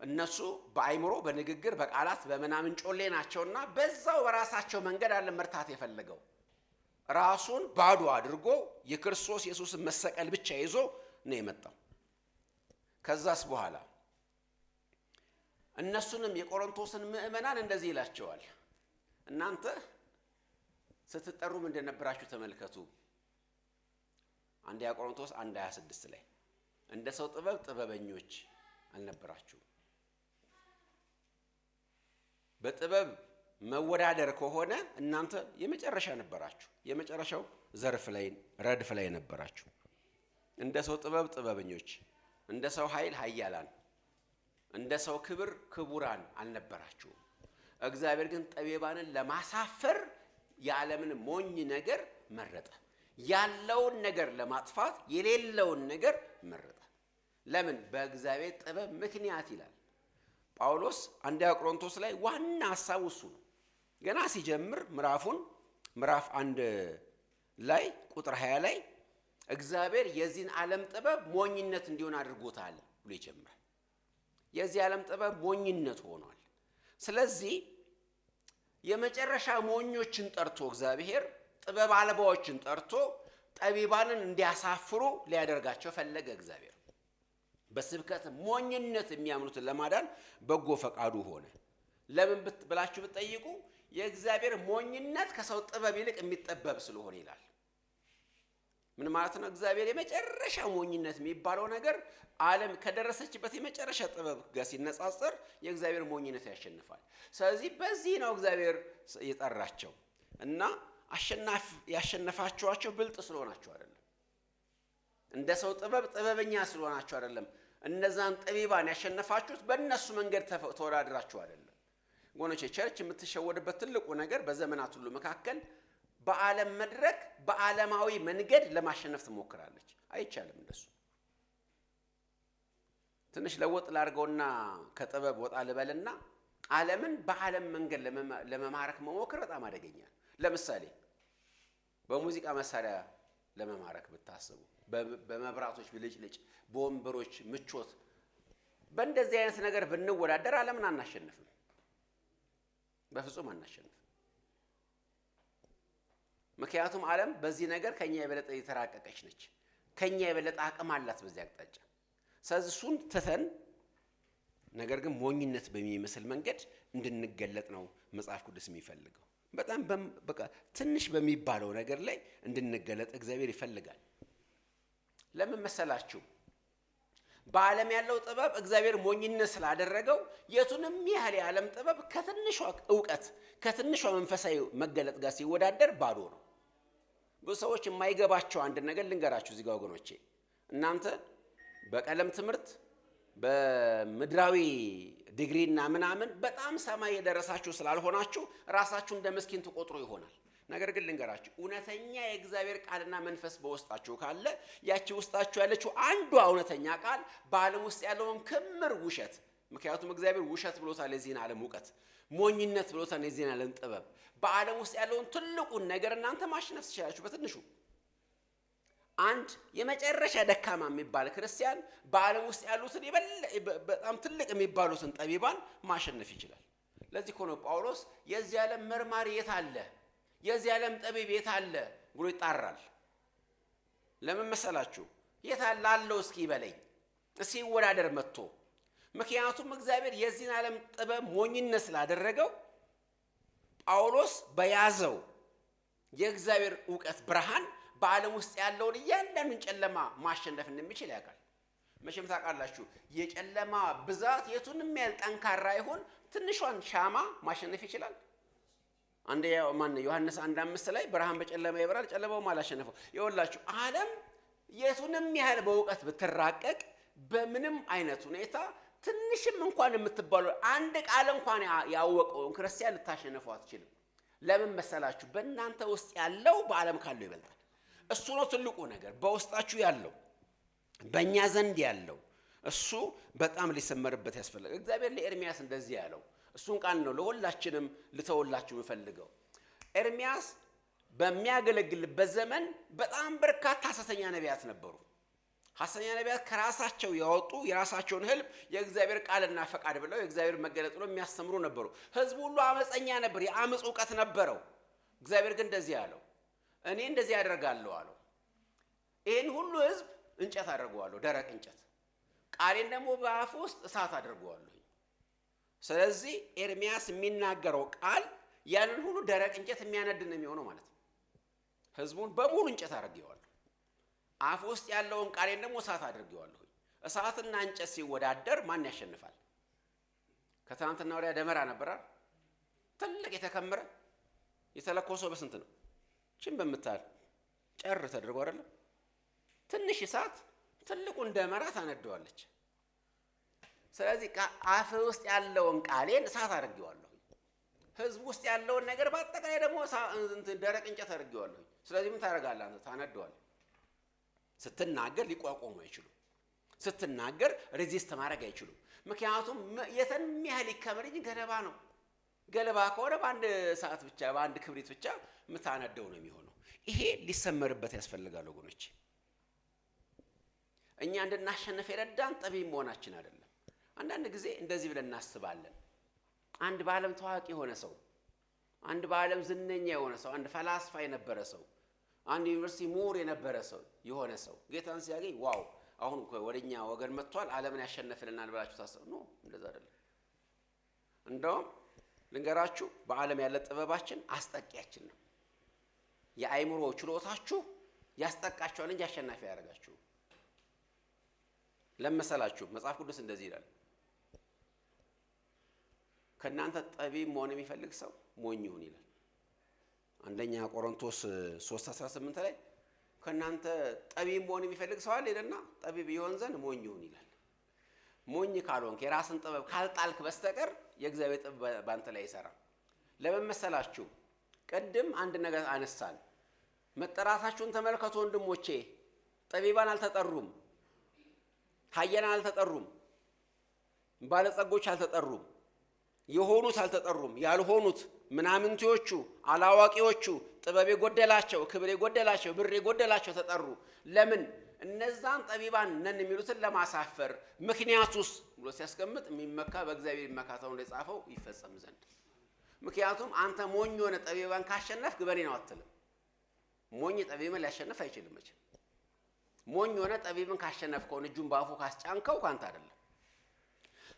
እነሱ በአይምሮ በንግግር በቃላት በመናምን ጮሌ ናቸውና በዛው በራሳቸው መንገድ አለ መርታት የፈለገው። ራሱን ባዶ አድርጎ የክርስቶስ ኢየሱስን መሰቀል ብቻ ይዞ ነው የመጣው። ከዛስ በኋላ እነሱንም የቆሮንቶስን ምዕመናን እንደዚህ ይላቸዋል። እናንተ ስትጠሩ ምን እንደነበራችሁ ተመልከቱ። አንደኛ ቆሮንቶስ 1:26 ላይ እንደ ሰው ጥበብ ጥበበኞች አልነበራችሁም። በጥበብ መወዳደር ከሆነ እናንተ የመጨረሻ ነበራችሁ። የመጨረሻው ዘርፍ ላይ ረድፍ ላይ ነበራችሁ። እንደ ሰው ጥበብ ጥበበኞች፣ እንደ ሰው ኃይል ኃያላን፣ እንደ ሰው ክብር ክቡራን አልነበራችሁም። እግዚአብሔር ግን ጠቢባንን ለማሳፈር የዓለምን ሞኝ ነገር መረጠ። ያለውን ነገር ለማጥፋት የሌለውን ነገር መረጠ። ለምን? በእግዚአብሔር ጥበብ ምክንያት ይላል ጳውሎስ አንደኛ ቆሮንቶስ ላይ። ዋና ሐሳቡ እሱ ነው። ገና ሲጀምር ምዕራፍ 1 ላይ ቁጥር 20 ላይ እግዚአብሔር የዚህን ዓለም ጥበብ ሞኝነት እንዲሆን አድርጎታል ብሎ ይጀምራል። የዚህ ዓለም ጥበብ ሞኝነት ሆኗል። ስለዚህ የመጨረሻ ሞኞችን ጠርቶ እግዚአብሔር ጥበብ አልባዎችን ጠርቶ ጠቢባንን እንዲያሳፍሩ ሊያደርጋቸው ፈለገ እግዚአብሔር። በስብከት ሞኝነት የሚያምኑትን ለማዳን በጎ ፈቃዱ ሆነ። ለምን ብላችሁ ብትጠይቁ የእግዚአብሔር ሞኝነት ከሰው ጥበብ ይልቅ የሚጠበብ ስለሆነ ይላል። ምን ማለት ነው? እግዚአብሔር የመጨረሻ ሞኝነት የሚባለው ነገር ዓለም ከደረሰችበት የመጨረሻ ጥበብ ጋር ሲነጻጸር የእግዚአብሔር ሞኝነት ያሸንፋል። ስለዚህ በዚህ ነው እግዚአብሔር የጠራቸው እና ያሸነፋቸዋቸው ብልጥ ስለሆናቸው አይደለም፣ እንደ ሰው ጥበበኛ ስለሆናቸው አይደለም። እነዛን ጠቢባን ያሸነፋችሁት በእነሱ መንገድ ተወዳድራችሁ አይደለም። ጎኖቼ ቸርች የምትሸወድበት ትልቁ ነገር በዘመናት ሁሉ መካከል በዓለም መድረክ በዓለማዊ መንገድ ለማሸነፍ ትሞክራለች። አይቻልም እንደሱ። ትንሽ ለወጥ ላድርገውና ከጥበብ ወጣ ልበልና ዓለምን በዓለም መንገድ ለመማረክ መሞከር በጣም አደገኛ ነው። ለምሳሌ በሙዚቃ መሳሪያ ለመማረክ ብታስቡ፣ በመብራቶች ብልጭልጭ፣ በወንበሮች ምቾት፣ በእንደዚህ አይነት ነገር ብንወዳደር ዓለምን አናሸንፍም፣ በፍጹም አናሸንፍም። ምክንያቱም ዓለም በዚህ ነገር ከኛ የበለጠ የተራቀቀች ነች፣ ከኛ የበለጠ አቅም አላት በዚህ አቅጣጫ። ስለዚህ እሱን ትተን ነገር ግን ሞኝነት በሚመስል መንገድ እንድንገለጥ ነው መጽሐፍ ቅዱስ የሚፈልገው። በጣም በቃ ትንሽ በሚባለው ነገር ላይ እንድንገለጥ እግዚአብሔር ይፈልጋል። ለምን መሰላችሁ? በዓለም ያለው ጥበብ እግዚአብሔር ሞኝነት ስላደረገው የቱንም ያህል የዓለም ጥበብ ከትንሿ ዕውቀት ከትንሿ መንፈሳዊ መገለጥ ጋር ሲወዳደር ባዶ ነው። ብዙ ሰዎች የማይገባቸው አንድ ነገር ልንገራችሁ እዚህ ጋር ወገኖቼ። እናንተ በቀለም ትምህርት በምድራዊ ዲግሪና ምናምን በጣም ሰማይ የደረሳችሁ ስላልሆናችሁ ራሳችሁ እንደ ምስኪን ትቆጥሩ ይሆናል። ነገር ግን ልንገራችሁ፣ እውነተኛ የእግዚአብሔር ቃልና መንፈስ በውስጣችሁ ካለ ያቺ ውስጣችሁ ያለችው አንዷ እውነተኛ ቃል በዓለም ውስጥ ያለውን ክምር ውሸት፣ ምክንያቱም እግዚአብሔር ውሸት ብሎታል የዚህን ዓለም እውቀት፣ ሞኝነት ብሎታል የዚህን ዓለም ጥበብ፣ በዓለም ውስጥ ያለውን ትልቁን ነገር እናንተ ማሸነፍ ትችላላችሁ በትንሹ። አንድ የመጨረሻ ደካማ የሚባል ክርስቲያን በዓለም ውስጥ ያሉትን በጣም ትልቅ የሚባሉትን ጠቢባን ማሸነፍ ይችላል። ለዚህ እኮ ነው ጳውሎስ የዚህ ዓለም መርማሪ የት አለ፣ የዚህ ዓለም ጠቢብ የት አለ ብሎ ይጣራል። ለምን መሰላችሁ? የት አለ አለው እስኪ በለኝ፣ እስኪ ይወዳደር መጥቶ። ምክንያቱም እግዚአብሔር የዚህን ዓለም ጥበብ ሞኝነት ስላደረገው ጳውሎስ በያዘው የእግዚአብሔር ዕውቀት ብርሃን በዓለም ውስጥ ያለውን እያንዳንዱን ጨለማ ማሸነፍ እንደሚችል ያውቃል። መቼም ታውቃላችሁ የጨለማ ብዛት የቱንም ያህል ጠንካራ ይሁን ትንሿን ሻማ ማሸነፍ ይችላል። ዮሐንስ 1:5 ላይ ብርሃን በጨለማ ይበራል ጨለማውም አላሸነፈው። ይኸውላችሁ ዓለም የቱንም ያህል በእውቀት ብትራቀቅ በምንም አይነት ሁኔታ ትንሽም እንኳን የምትባሉ አንድ ቃል እንኳን ያወቀውን ክርስቲያን ልታሸንፈው አትችልም። ለምን መሰላችሁ? በእናንተ ውስጥ ያለው በዓለም ካለው ይበልጣል። እሱ ነው ትልቁ ነገር በውስጣችሁ ያለው፣ በእኛ ዘንድ ያለው እሱ በጣም ሊሰመርበት ያስፈልጋል። እግዚአብሔር ለኤርሚያስ እንደዚህ ያለው እሱን ቃል ነው ለሁላችንም ልተውላችሁ የምፈልገው። ኤርሚያስ በሚያገለግልበት ዘመን በጣም በርካታ ሐሰተኛ ነቢያት ነበሩ። ሐሰተኛ ነቢያት ከራሳቸው ያወጡ የራሳቸውን ህልም የእግዚአብሔር ቃልና ፈቃድ ብለው የእግዚአብሔር መገለጥ ብለው የሚያስተምሩ ነበሩ። ህዝቡ ሁሉ አመፀኛ ነበር፣ የአመፅ ዕውቀት ነበረው። እግዚአብሔር ግን እንደዚህ ያለው እኔ እንደዚህ ያደርጋለሁ አለው። ይህን ሁሉ ህዝብ እንጨት አደርገዋለሁ፣ ደረቅ እንጨት፣ ቃሌን ደግሞ በአፉ ውስጥ እሳት አደርገዋለሁ። ስለዚህ ኤርሚያስ የሚናገረው ቃል ያንን ሁሉ ደረቅ እንጨት የሚያነድ ነው የሚሆነው ማለት ነው። ህዝቡን በሙሉ እንጨት አድርጌዋለሁ፣ አፍ ውስጥ ያለውን ቃሌን ደግሞ እሳት አድርጌዋለሁ። እሳትና እንጨት ሲወዳደር ማን ያሸንፋል? ከትናንትና ወዲያ ደመራ ነበር አይደል? ትልቅ የተከመረ የተለኮሰው በስንት ነው? ችን በምታል ጨር ተደርጎ አይደለም? ትንሽ እሳት ትልቁን ደመራ ታነደዋለች። ስለዚህ አፍ ውስጥ ያለውን ቃሌን እሳት አድርጌዋለሁ፣ ህዝብ ውስጥ ያለውን ነገር በአጠቃላይ ደግሞ ደረቅ እንጨት አድርጌዋለሁ። ስለዚህ ምን ታደርጋለህ አንተ? ታነደዋለህ። ስትናገር ሊቋቋሙ አይችሉም። ስትናገር ሬዚስት ማድረግ አይችሉም። ምክንያቱም የትን ያህል ይከበር እንጂ ገለባ ነው። ገለባ ከሆነ በአንድ ሰዓት ብቻ በአንድ ክብሪት ብቻ የምታነደው ነው የሚሆነው። ይሄ ሊሰመርበት ያስፈልጋል ወገኖች። እኛ እንድናሸንፍ የረዳን ጠቢብ መሆናችን አይደለም። አንዳንድ ጊዜ እንደዚህ ብለን እናስባለን። አንድ በዓለም ታዋቂ የሆነ ሰው፣ አንድ በዓለም ዝነኛ የሆነ ሰው፣ አንድ ፈላስፋ የነበረ ሰው፣ አንድ ዩኒቨርሲቲ ምሁር የነበረ ሰው የሆነ ሰው ጌታን ሲያገኝ ዋው አሁን ወደኛ ወገን መጥቷል ዓለምን ያሸነፈልናል ብላችሁ ታስቡ ነው? እንደዛ አይደለም። እንደውም ልንገራችሁ በዓለም ያለ ጥበባችን አስጠቂያችን ነው። የአይምሮ ችሎታችሁ ያስጠቃችኋል እንጂ አሸናፊ ያደርጋችሁ ለምሳላችሁ መጽሐፍ ቅዱስ እንደዚህ ይላል፣ ከናንተ ጠቢብ መሆን የሚፈልግ ሰው ሞኝ ይሁን ይላል። አንደኛ ቆሮንቶስ 3:18 ላይ ከናንተ ጠቢብ መሆን የሚፈልግ ሰው አለ ይላልና ጠቢብ ይሆን ዘንድ ሞኝ ይሁን ይላል። ሞኝ ካልሆንክ የራስን ጥበብ ካልጣልክ በስተቀር የእግዚአብሔር ጥበብ ባንተ ላይ ይሰራል። ለምን መሰላችሁ? ቀደም አንድ ነገር አነሳን። መጠራታችሁን ተመልከቱ ወንድሞቼ። ጠቢባን አልተጠሩም፣ ኃያላን አልተጠሩም፣ ባለጸጎች አልተጠሩም፣ የሆኑት አልተጠሩም። ያልሆኑት ምናምንቴዎቹ፣ አላዋቂዎቹ፣ ጥበብ የጎደላቸው፣ ክብር የጎደላቸው፣ ብር የጎደላቸው ተጠሩ። ለምን? እነዛን ጠቢባን ነን የሚሉትን ለማሳፈር። ምክንያቱስ ብሎ ሲያስቀምጥ የሚመካ በእግዚአብሔር ይመካተው እንደጻፈው ይፈጸም ዘንድ። ምክንያቱም አንተ ሞኝ ሆነ ጠቢባን ካሸነፍክ በኔ ነው አትልም። ሞኝ ጠቢብን ሊያሸንፍ አይችልም። መቼም ሞኝ ሆነ ጠቢብን ካሸነፍከው እጁን ባፉ ካስጫንከው ካንተ አይደለም።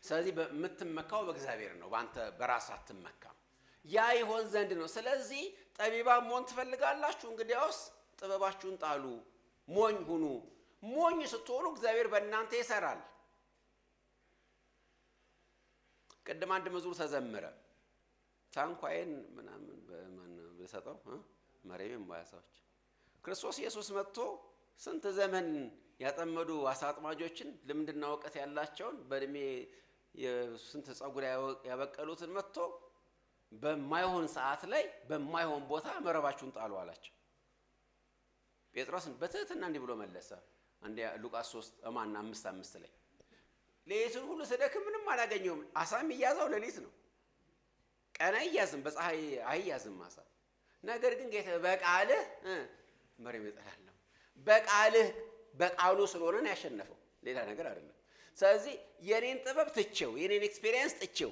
ስለዚህ የምትመካው በእግዚአብሔር ነው፣ ባንተ በራስ አትመካም። ያ ይሆን ዘንድ ነው። ስለዚህ ጠቢባን መሆን ትፈልጋላችሁ? እንግዲያውስ ጥበባችሁን ጣሉ፣ ሞኝ ሁኑ። ሞኝ ስትሆኑ እግዚአብሔር በእናንተ ይሰራል። ቅድም አንድ መዝሙር ተዘመረ። ታንኳዬን ምናምን በሰጠው መሬም ባያሳዎች ክርስቶስ ኢየሱስ መጥቶ ስንት ዘመን ያጠመዱ አሳ አጥማጆችን ልምድና እውቀት ያላቸውን በእድሜ የስንት ጸጉር ያበቀሉትን መጥቶ በማይሆን ሰዓት ላይ በማይሆን ቦታ መረባችሁን ጣሉ አላቸው። ጴጥሮስን በትህትና እንዲህ ብሎ መለሰ። አንደ ሉቃስ 3:5 ላይ ሌሊቱን ሁሉ ስደክም ምንም አላገኘሁም። አሳ የሚያዘው ሌሊት ነው፣ ቀን አይያዝም፣ በፀሐይ አይያዝም አሳ። ነገር ግን ጌታ በቃልህ መሬም ይጠላል። በቃልህ በቃሉ ስለሆነ ነው ያሸነፈው፣ ሌላ ነገር አይደለም። ስለዚህ የኔን ጥበብ ትቼው፣ የኔን ኤክስፒሪየንስ ትቼው፣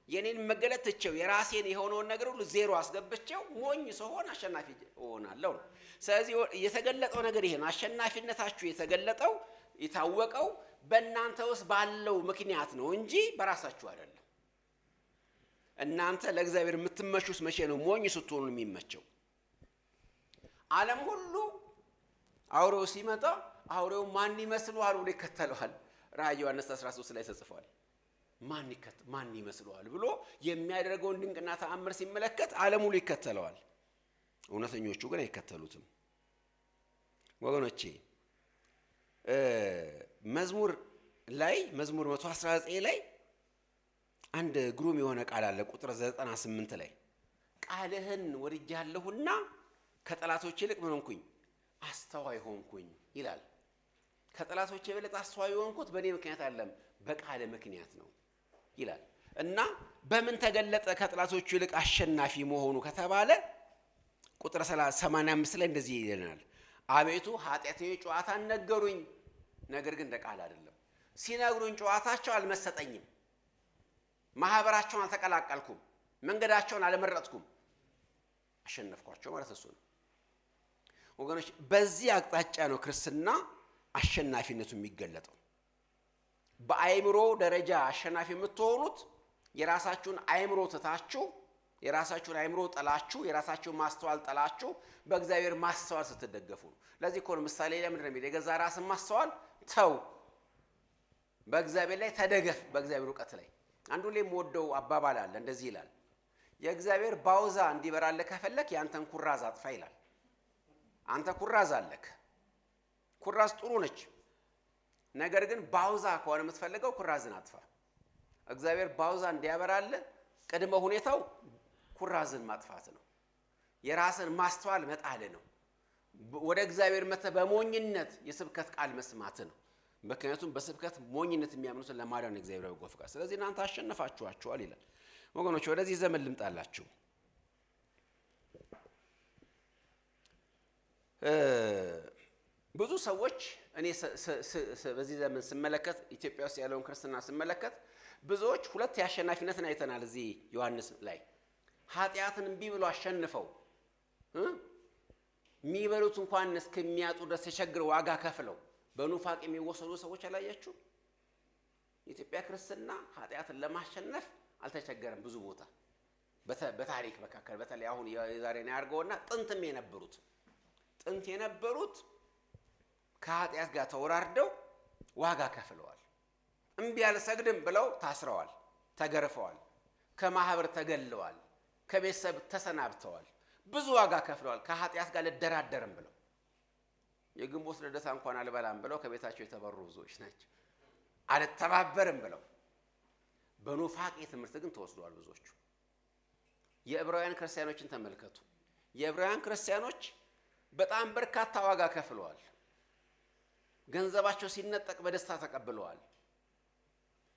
የኔን መገለጥ ትቼው፣ የራሴን የሆነውን ነገር ሁሉ ዜሮ አስገብቼው ሞኝ ሰሆን አሸናፊ እሆናለሁ ነው። ስለዚህ የተገለጠው ነገር ይሄ ነው። አሸናፊነታችሁ የተገለጠው የታወቀው በእናንተ ውስጥ ባለው ምክንያት ነው እንጂ በራሳችሁ አይደለም። እናንተ ለእግዚአብሔር የምትመቹት መቼ ነው? ሞኝ ስትሆኑ የሚመቸው። ዓለም ሁሉ አውሬው ሲመጣ አውሬው ማን ይመስለዋል ብሎ ይከተለዋል። ራዕይ ዮሐንስ 13 ላይ ተጽፏል። ማን ይመስለዋል ብሎ የሚያደርገውን ድንቅና ተአምር ሲመለከት ዓለም ሁሉ ይከተለዋል። እውነተኞቹ ግን አይከተሉትም። ወገኖቼ መዝሙር 119 ላይ አንድ ግሩም የሆነ ቃል አለ። ቁጥር 98 ላይ ቃልህን ወድጃለሁና ከጠላቶቼ ይልቅ ምን ሆንኩኝ? አስተዋይ ሆንኩኝ ይላል። ከጠላቶቼ የበለጠ አስተዋይ ሆንኩት በእኔ ምክንያት አይደለም፣ በቃል ምክንያት ነው ይላል። እና በምን ተገለጠ ከጠላቶቹ ይልቅ አሸናፊ መሆኑ ከተባለ ቁጥር 85 ላይ እንደዚህ ይለናል። አቤቱ ኃጢአተኞች ጨዋታን ነገሩኝ፣ ነገር ግን እንደ ቃል አይደለም። ሲነግሩኝ ጨዋታቸው አልመሰጠኝም፣ ማህበራቸውን አልተቀላቀልኩም፣ መንገዳቸውን አልመረጥኩም፣ አሸነፍኳቸው ማለት እሱ ነው። ወገኖች በዚህ አቅጣጫ ነው ክርስትና አሸናፊነቱ የሚገለጠው። በአይምሮ ደረጃ አሸናፊ የምትሆኑት የራሳችሁን አይምሮ ትታችሁ፣ የራሳችሁን አይምሮ ጠላችሁ፣ የራሳችሁን ማስተዋል ጠላችሁ በእግዚአብሔር ማስተዋል ስትደገፉ ነው። ለዚህ እኮ ነው ምሳሌ ላይ ምንድነው የሚለው? የገዛ ራስን ማስተዋል ተው፣ በእግዚአብሔር ላይ ተደገፍ፣ በእግዚአብሔር እውቀት ላይ። አንዱ ላይ የምወደው አባባል አለ፣ እንደዚህ ይላል። የእግዚአብሔር ባውዛ እንዲበራልህ ከፈለክ ያንተን ኩራዝ አጥፋ ይላል። አንተ ኩራዝ አለክ፣ ኩራዝ ጥሩ ነች። ነገር ግን ባውዛ ከሆነ የምትፈልገው ኩራዝን አጥፋ። እግዚአብሔር ባውዛ እንዲያበራልህ ቅድመ ሁኔታው ኩራዝን ማጥፋት ነው። የራስን ማስተዋል መጣል ነው። ወደ እግዚአብሔር መጥተህ በሞኝነት የስብከት ቃል መስማት ነው። ምክንያቱም በስብከት ሞኝነት የሚያምኑትን ለማዳን እግዚአብሔር በጎ ፈቃድ። ስለዚህ እናንተ አሸነፋችኋቸዋል ይላል። ወገኖች ወደዚህ ዘመን ልምጣላችሁ። ብዙ ሰዎች እኔ በዚህ ዘመን ስመለከት ኢትዮጵያ ውስጥ ያለውን ክርስትና ስመለከት ብዙዎች ሁለት የአሸናፊነትን አይተናል። እዚህ ዮሐንስ ላይ ኃጢአትን እምቢ ብሎ አሸንፈው የሚበሉት እንኳን እስከሚያጡ ድረስ ተቸግረው ዋጋ ከፍለው በኑፋቄ የሚወሰዱ ሰዎች አላያችሁ? የኢትዮጵያ ክርስትና ኃጢአትን ለማሸነፍ አልተቸገረም። ብዙ ቦታ በታሪክ መካከል በተለይ አሁን የዛሬን ያርገውና ጥንት የነበሩት ከኃጢአት ጋር ተወራርደው ዋጋ ከፍለዋል። እምቢ አልሰግድም ብለው ታስረዋል፣ ተገርፈዋል፣ ከማህበር ተገለዋል፣ ከቤተሰብ ተሰናብተዋል፣ ብዙ ዋጋ ከፍለዋል። ከኃጢአት ጋር ልደራደርም ብለው የግንቦት ልደታ እንኳን አልበላም ብለው ከቤታቸው የተበሩ ብዙዎች ናቸው። አልተባበርም ብለው በኑፋቄ ትምህርት ግን ተወስደዋል ብዙዎቹ። የዕብራውያን ክርስቲያኖችን ተመልከቱ። የዕብራውያን ክርስቲያኖች በጣም በርካታ ዋጋ ከፍለዋል። ገንዘባቸው ሲነጠቅ በደስታ ተቀብለዋል።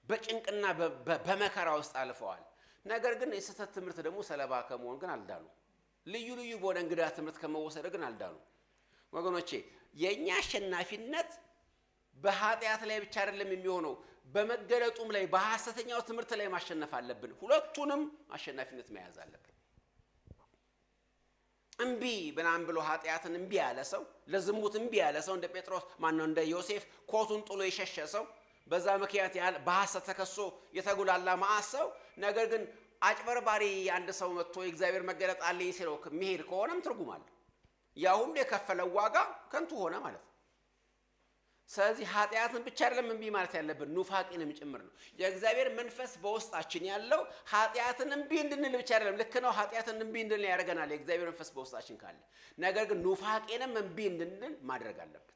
በጭንቅና በመከራ ውስጥ አልፈዋል። ነገር ግን የስህተት ትምህርት ደግሞ ሰለባ ከመሆን ግን አልዳኑ። ልዩ በሆነ እንግዳ ትምህርት ከመወሰድ ግን አልዳኑ። ወገኖቼ የኛ አሸናፊነት በኃጢአት ላይ ብቻ አይደለም የሚሆነው፣ በመገለጡም ላይ በሐሰተኛው ትምህርት ላይ ማሸነፍ አለብን። ሁለቱንም አሸናፊነት መያዝ አለብን። እምቢ ብናም ብሎ ኃጢአትን እምቢ ያለ ሰው፣ ለዝሙት እምቢ ያለ ሰው እንደ ጴጥሮስ እንደ ዮሴፍ ኮቱን ጥሎ የሸሸ ሰው፣ በዛ ምክንያት ያህል በሐሰት ተከሶ የተጉላላ መዓት ሰው፣ ነገር ግን አጭበርባሪ አንድ ሰው መጥቶ የእግዚአብሔር መገለጥ አለኝ ሲለው መሄድ ከሆነም ትርጉም አለ። ያ ሁሉ የከፈለው ዋጋ ከንቱ ሆነ ማለት ነው። ስለዚህ ኃጢአትን ብቻ አይደለም እምቢ ማለት ያለብን፣ ኑፋቄንም ጭምር ነው። የእግዚአብሔር መንፈስ በውስጣችን ያለው ኃጢአትን እምቢ እንድንል ብቻ አይደለም። ልክ ነው፣ ኃጢአትን እምቢ እንድንል ያደርገናል የእግዚአብሔር መንፈስ በውስጣችን ካለ። ነገር ግን ኑፋቄንም እምቢ እንድንል ማድረግ አለበት።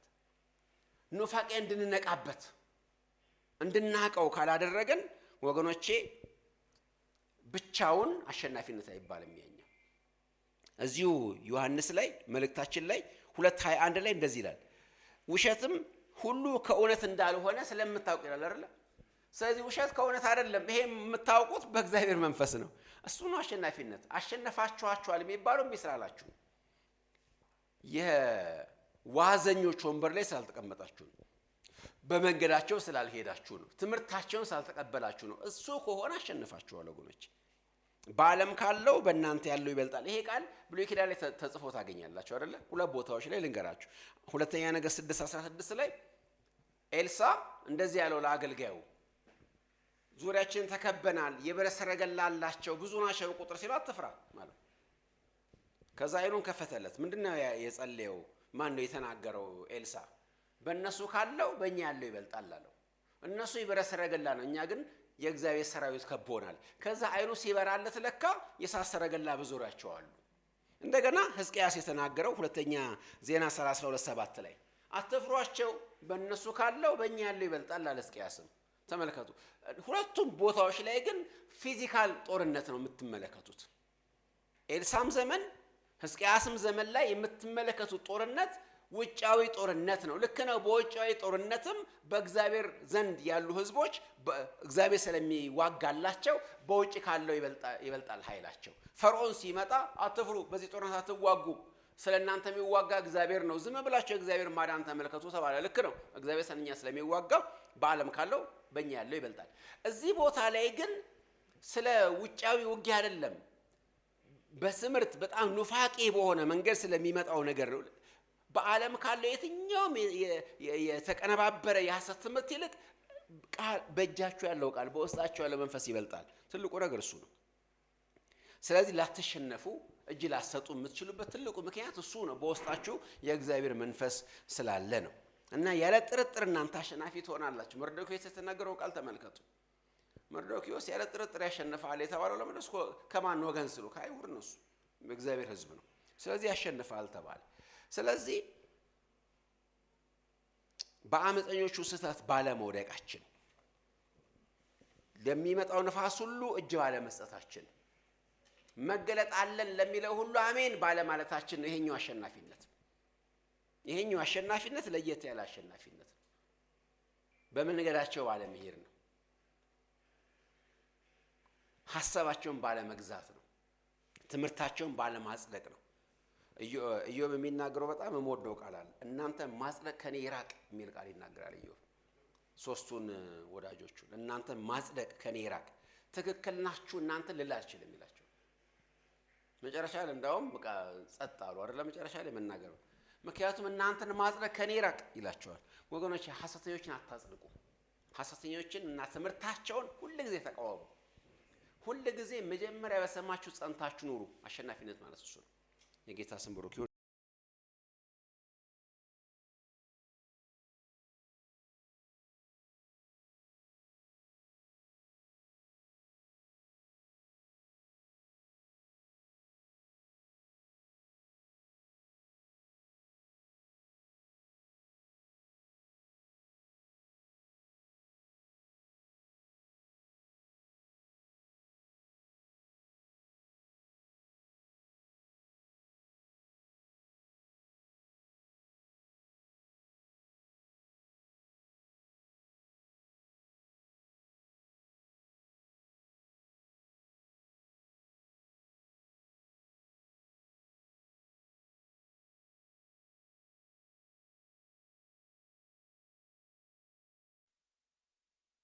ኑፋቄ እንድንነቃበት እንድናቀው ካላደረገን ወገኖቼ ብቻውን አሸናፊነት አይባልም። ያኛው እዚሁ ዮሐንስ ላይ መልእክታችን ላይ 2:21 ላይ እንደዚህ ይላል፣ ውሸትም ሁሉ ከእውነት እንዳልሆነ ስለምታውቁ ይላል አይደል? ስለዚህ ውሸት ከእውነት አይደለም። ይሄ የምታውቁት በእግዚአብሔር መንፈስ ነው። እሱ ነው አሸናፊነት። አሸነፋችኋል የሚባለው የሚስራላችሁ የዋዘኞች ወንበር ላይ ስላልተቀመጣችሁ ነው። በመንገዳቸው ስላልሄዳችሁ ነው። ትምህርታቸውን ስላልተቀበላችሁ ነው። እሱ ከሆነ አሸንፋችኋል ወገኖች። በዓለም ካለው በእናንተ ያለው ይበልጣል። ይሄ ቃል ብሉይ ኪዳን ላይ ተጽፎ ታገኛላችሁ አይደለ? ሁለት ቦታዎች ላይ ልንገራችሁ። ሁለተኛ ነገሥት 6:16 ላይ ኤልሳ እንደዚህ ያለው ለአገልጋዩ፣ ዙሪያችንን ተከበናል፣ የብረት ሰረገላ አላቸው፣ ብዙ ናቸው ቁጥር ሲሉ አትፍራ ማለት። ከዛ አይኑን ከፈተለት። ምንድነው የጸለየው? ማን ነው የተናገረው? ኤልሳ በእነሱ ካለው በእኛ ያለው ይበልጣል አለው። እነሱ የብረት ሰረገላ ነው፣ እኛ ግን የእግዚአብሔር ሰራዊት ከቦናል። ከዛ አይኑ ሲበራለት ለካ የእሳት ሰረገላ በዙሪያቸው አሉ። እንደገና ሕዝቅያስ የተናገረው ሁለተኛ ዜና 32:7 ላይ አትፍሯቸው፣ በእነሱ ካለው በእኛ ያለው ይበልጣል አለ ሕዝቅያስም። ተመልከቱ። ሁለቱም ቦታዎች ላይ ግን ፊዚካል ጦርነት ነው የምትመለከቱት። ኤልሳም ዘመን ሕዝቅያስም ዘመን ላይ የምትመለከቱት ጦርነት ውጫዊ ጦርነት ነው። ልክ ነው። በውጫዊ ጦርነትም በእግዚአብሔር ዘንድ ያሉ ህዝቦች እግዚአብሔር ስለሚዋጋላቸው በውጭ ካለው ይበልጣል ኃይላቸው። ፈርዖን ሲመጣ አትፍሩ፣ በዚህ ጦርነት አትዋጉ፣ ስለናንተ የሚዋጋ እግዚአብሔር ነው፣ ዝም ብላችሁ እግዚአብሔር ማዳን ተመልከቱ ተባለ። ልክ ነው። እግዚአብሔር ስለኛ ስለሚዋጋ በዓለም ካለው በእኛ ያለው ይበልጣል። እዚህ ቦታ ላይ ግን ስለ ውጫዊ ውጊያ አይደለም፣ በትምህርት በጣም ኑፋቄ በሆነ መንገድ ስለሚመጣው ነገር ነው። በዓለም ካለው የትኛውም የተቀነባበረ የሐሰት ትምህርት ይልቅ ቃል በእጃችሁ ያለው ቃል በውስጣችሁ ያለው መንፈስ ይበልጣል። ትልቁ ነገር እሱ ነው። ስለዚህ ላትሸነፉ እጅ ላትሰጡ የምትችሉበት ትልቁ ምክንያት እሱ ነው። በውስጣችሁ የእግዚአብሔር መንፈስ ስላለ ነው። እና ያለ ጥርጥር እናንተ አሸናፊ ትሆናላችሁ። መርዶክዮስ የተናገረው ቃል ተመልከቱ። መርዶክዮስ ያለ ጥርጥር ያሸንፋል የተባለው ለምን? ከማን ወገን ስሉ? ከአይሁድ ነው። እሱ የእግዚአብሔር ሕዝብ ነው። ስለዚህ ያሸንፋል ተባለ። ስለዚህ በአመፀኞቹ ስህተት ባለመውደቃችን፣ ለሚመጣው ንፋስ ሁሉ እጅ ባለመስጠታችን፣ መገለጥ አለን ለሚለው ሁሉ አሜን ባለማለታችን ነው ይሄኛው አሸናፊነት። ይሄኛው አሸናፊነት ለየት ያለ አሸናፊነት ነው። በመንገዳቸው ባለመሄድ ነው። ሐሳባቸውን ባለመግዛት ነው። ትምህርታቸውን ባለማጽደቅ ነው። ኢዮብ የሚናገረው በጣም የምወደው ቃል አለ። እናንተ ማጽደቅ ከኔ ይራቅ የሚል ቃል ይናገራል ኢዮብ። ሶስቱን ወዳጆቹን እናንተ ማጽደቅ ከኔ ይራቅ፣ ትክክል ናችሁ እናንተ ልል አልችልም ይላቸው። መጨረሻ ላይ እንዳውም በቃ ጸጥ አሉ አይደል? መጨረሻ ላይ መናገር፣ ምክንያቱም እናንተን ማጽደቅ ከኔ ይራቅ ይላቸዋል። ወገኖች ሐሰተኞችን አታጽድቁ። ሐሰተኞችን እና ትምህርታቸውን ሁሉ ጊዜ ተቃወሙ። ሁሉ ጊዜ መጀመሪያ በሰማችሁ ጸንታችሁ ኑሩ። አሸናፊነት ማለት እሱ ነው። የጌታ ስም ብሩክ ይሁን።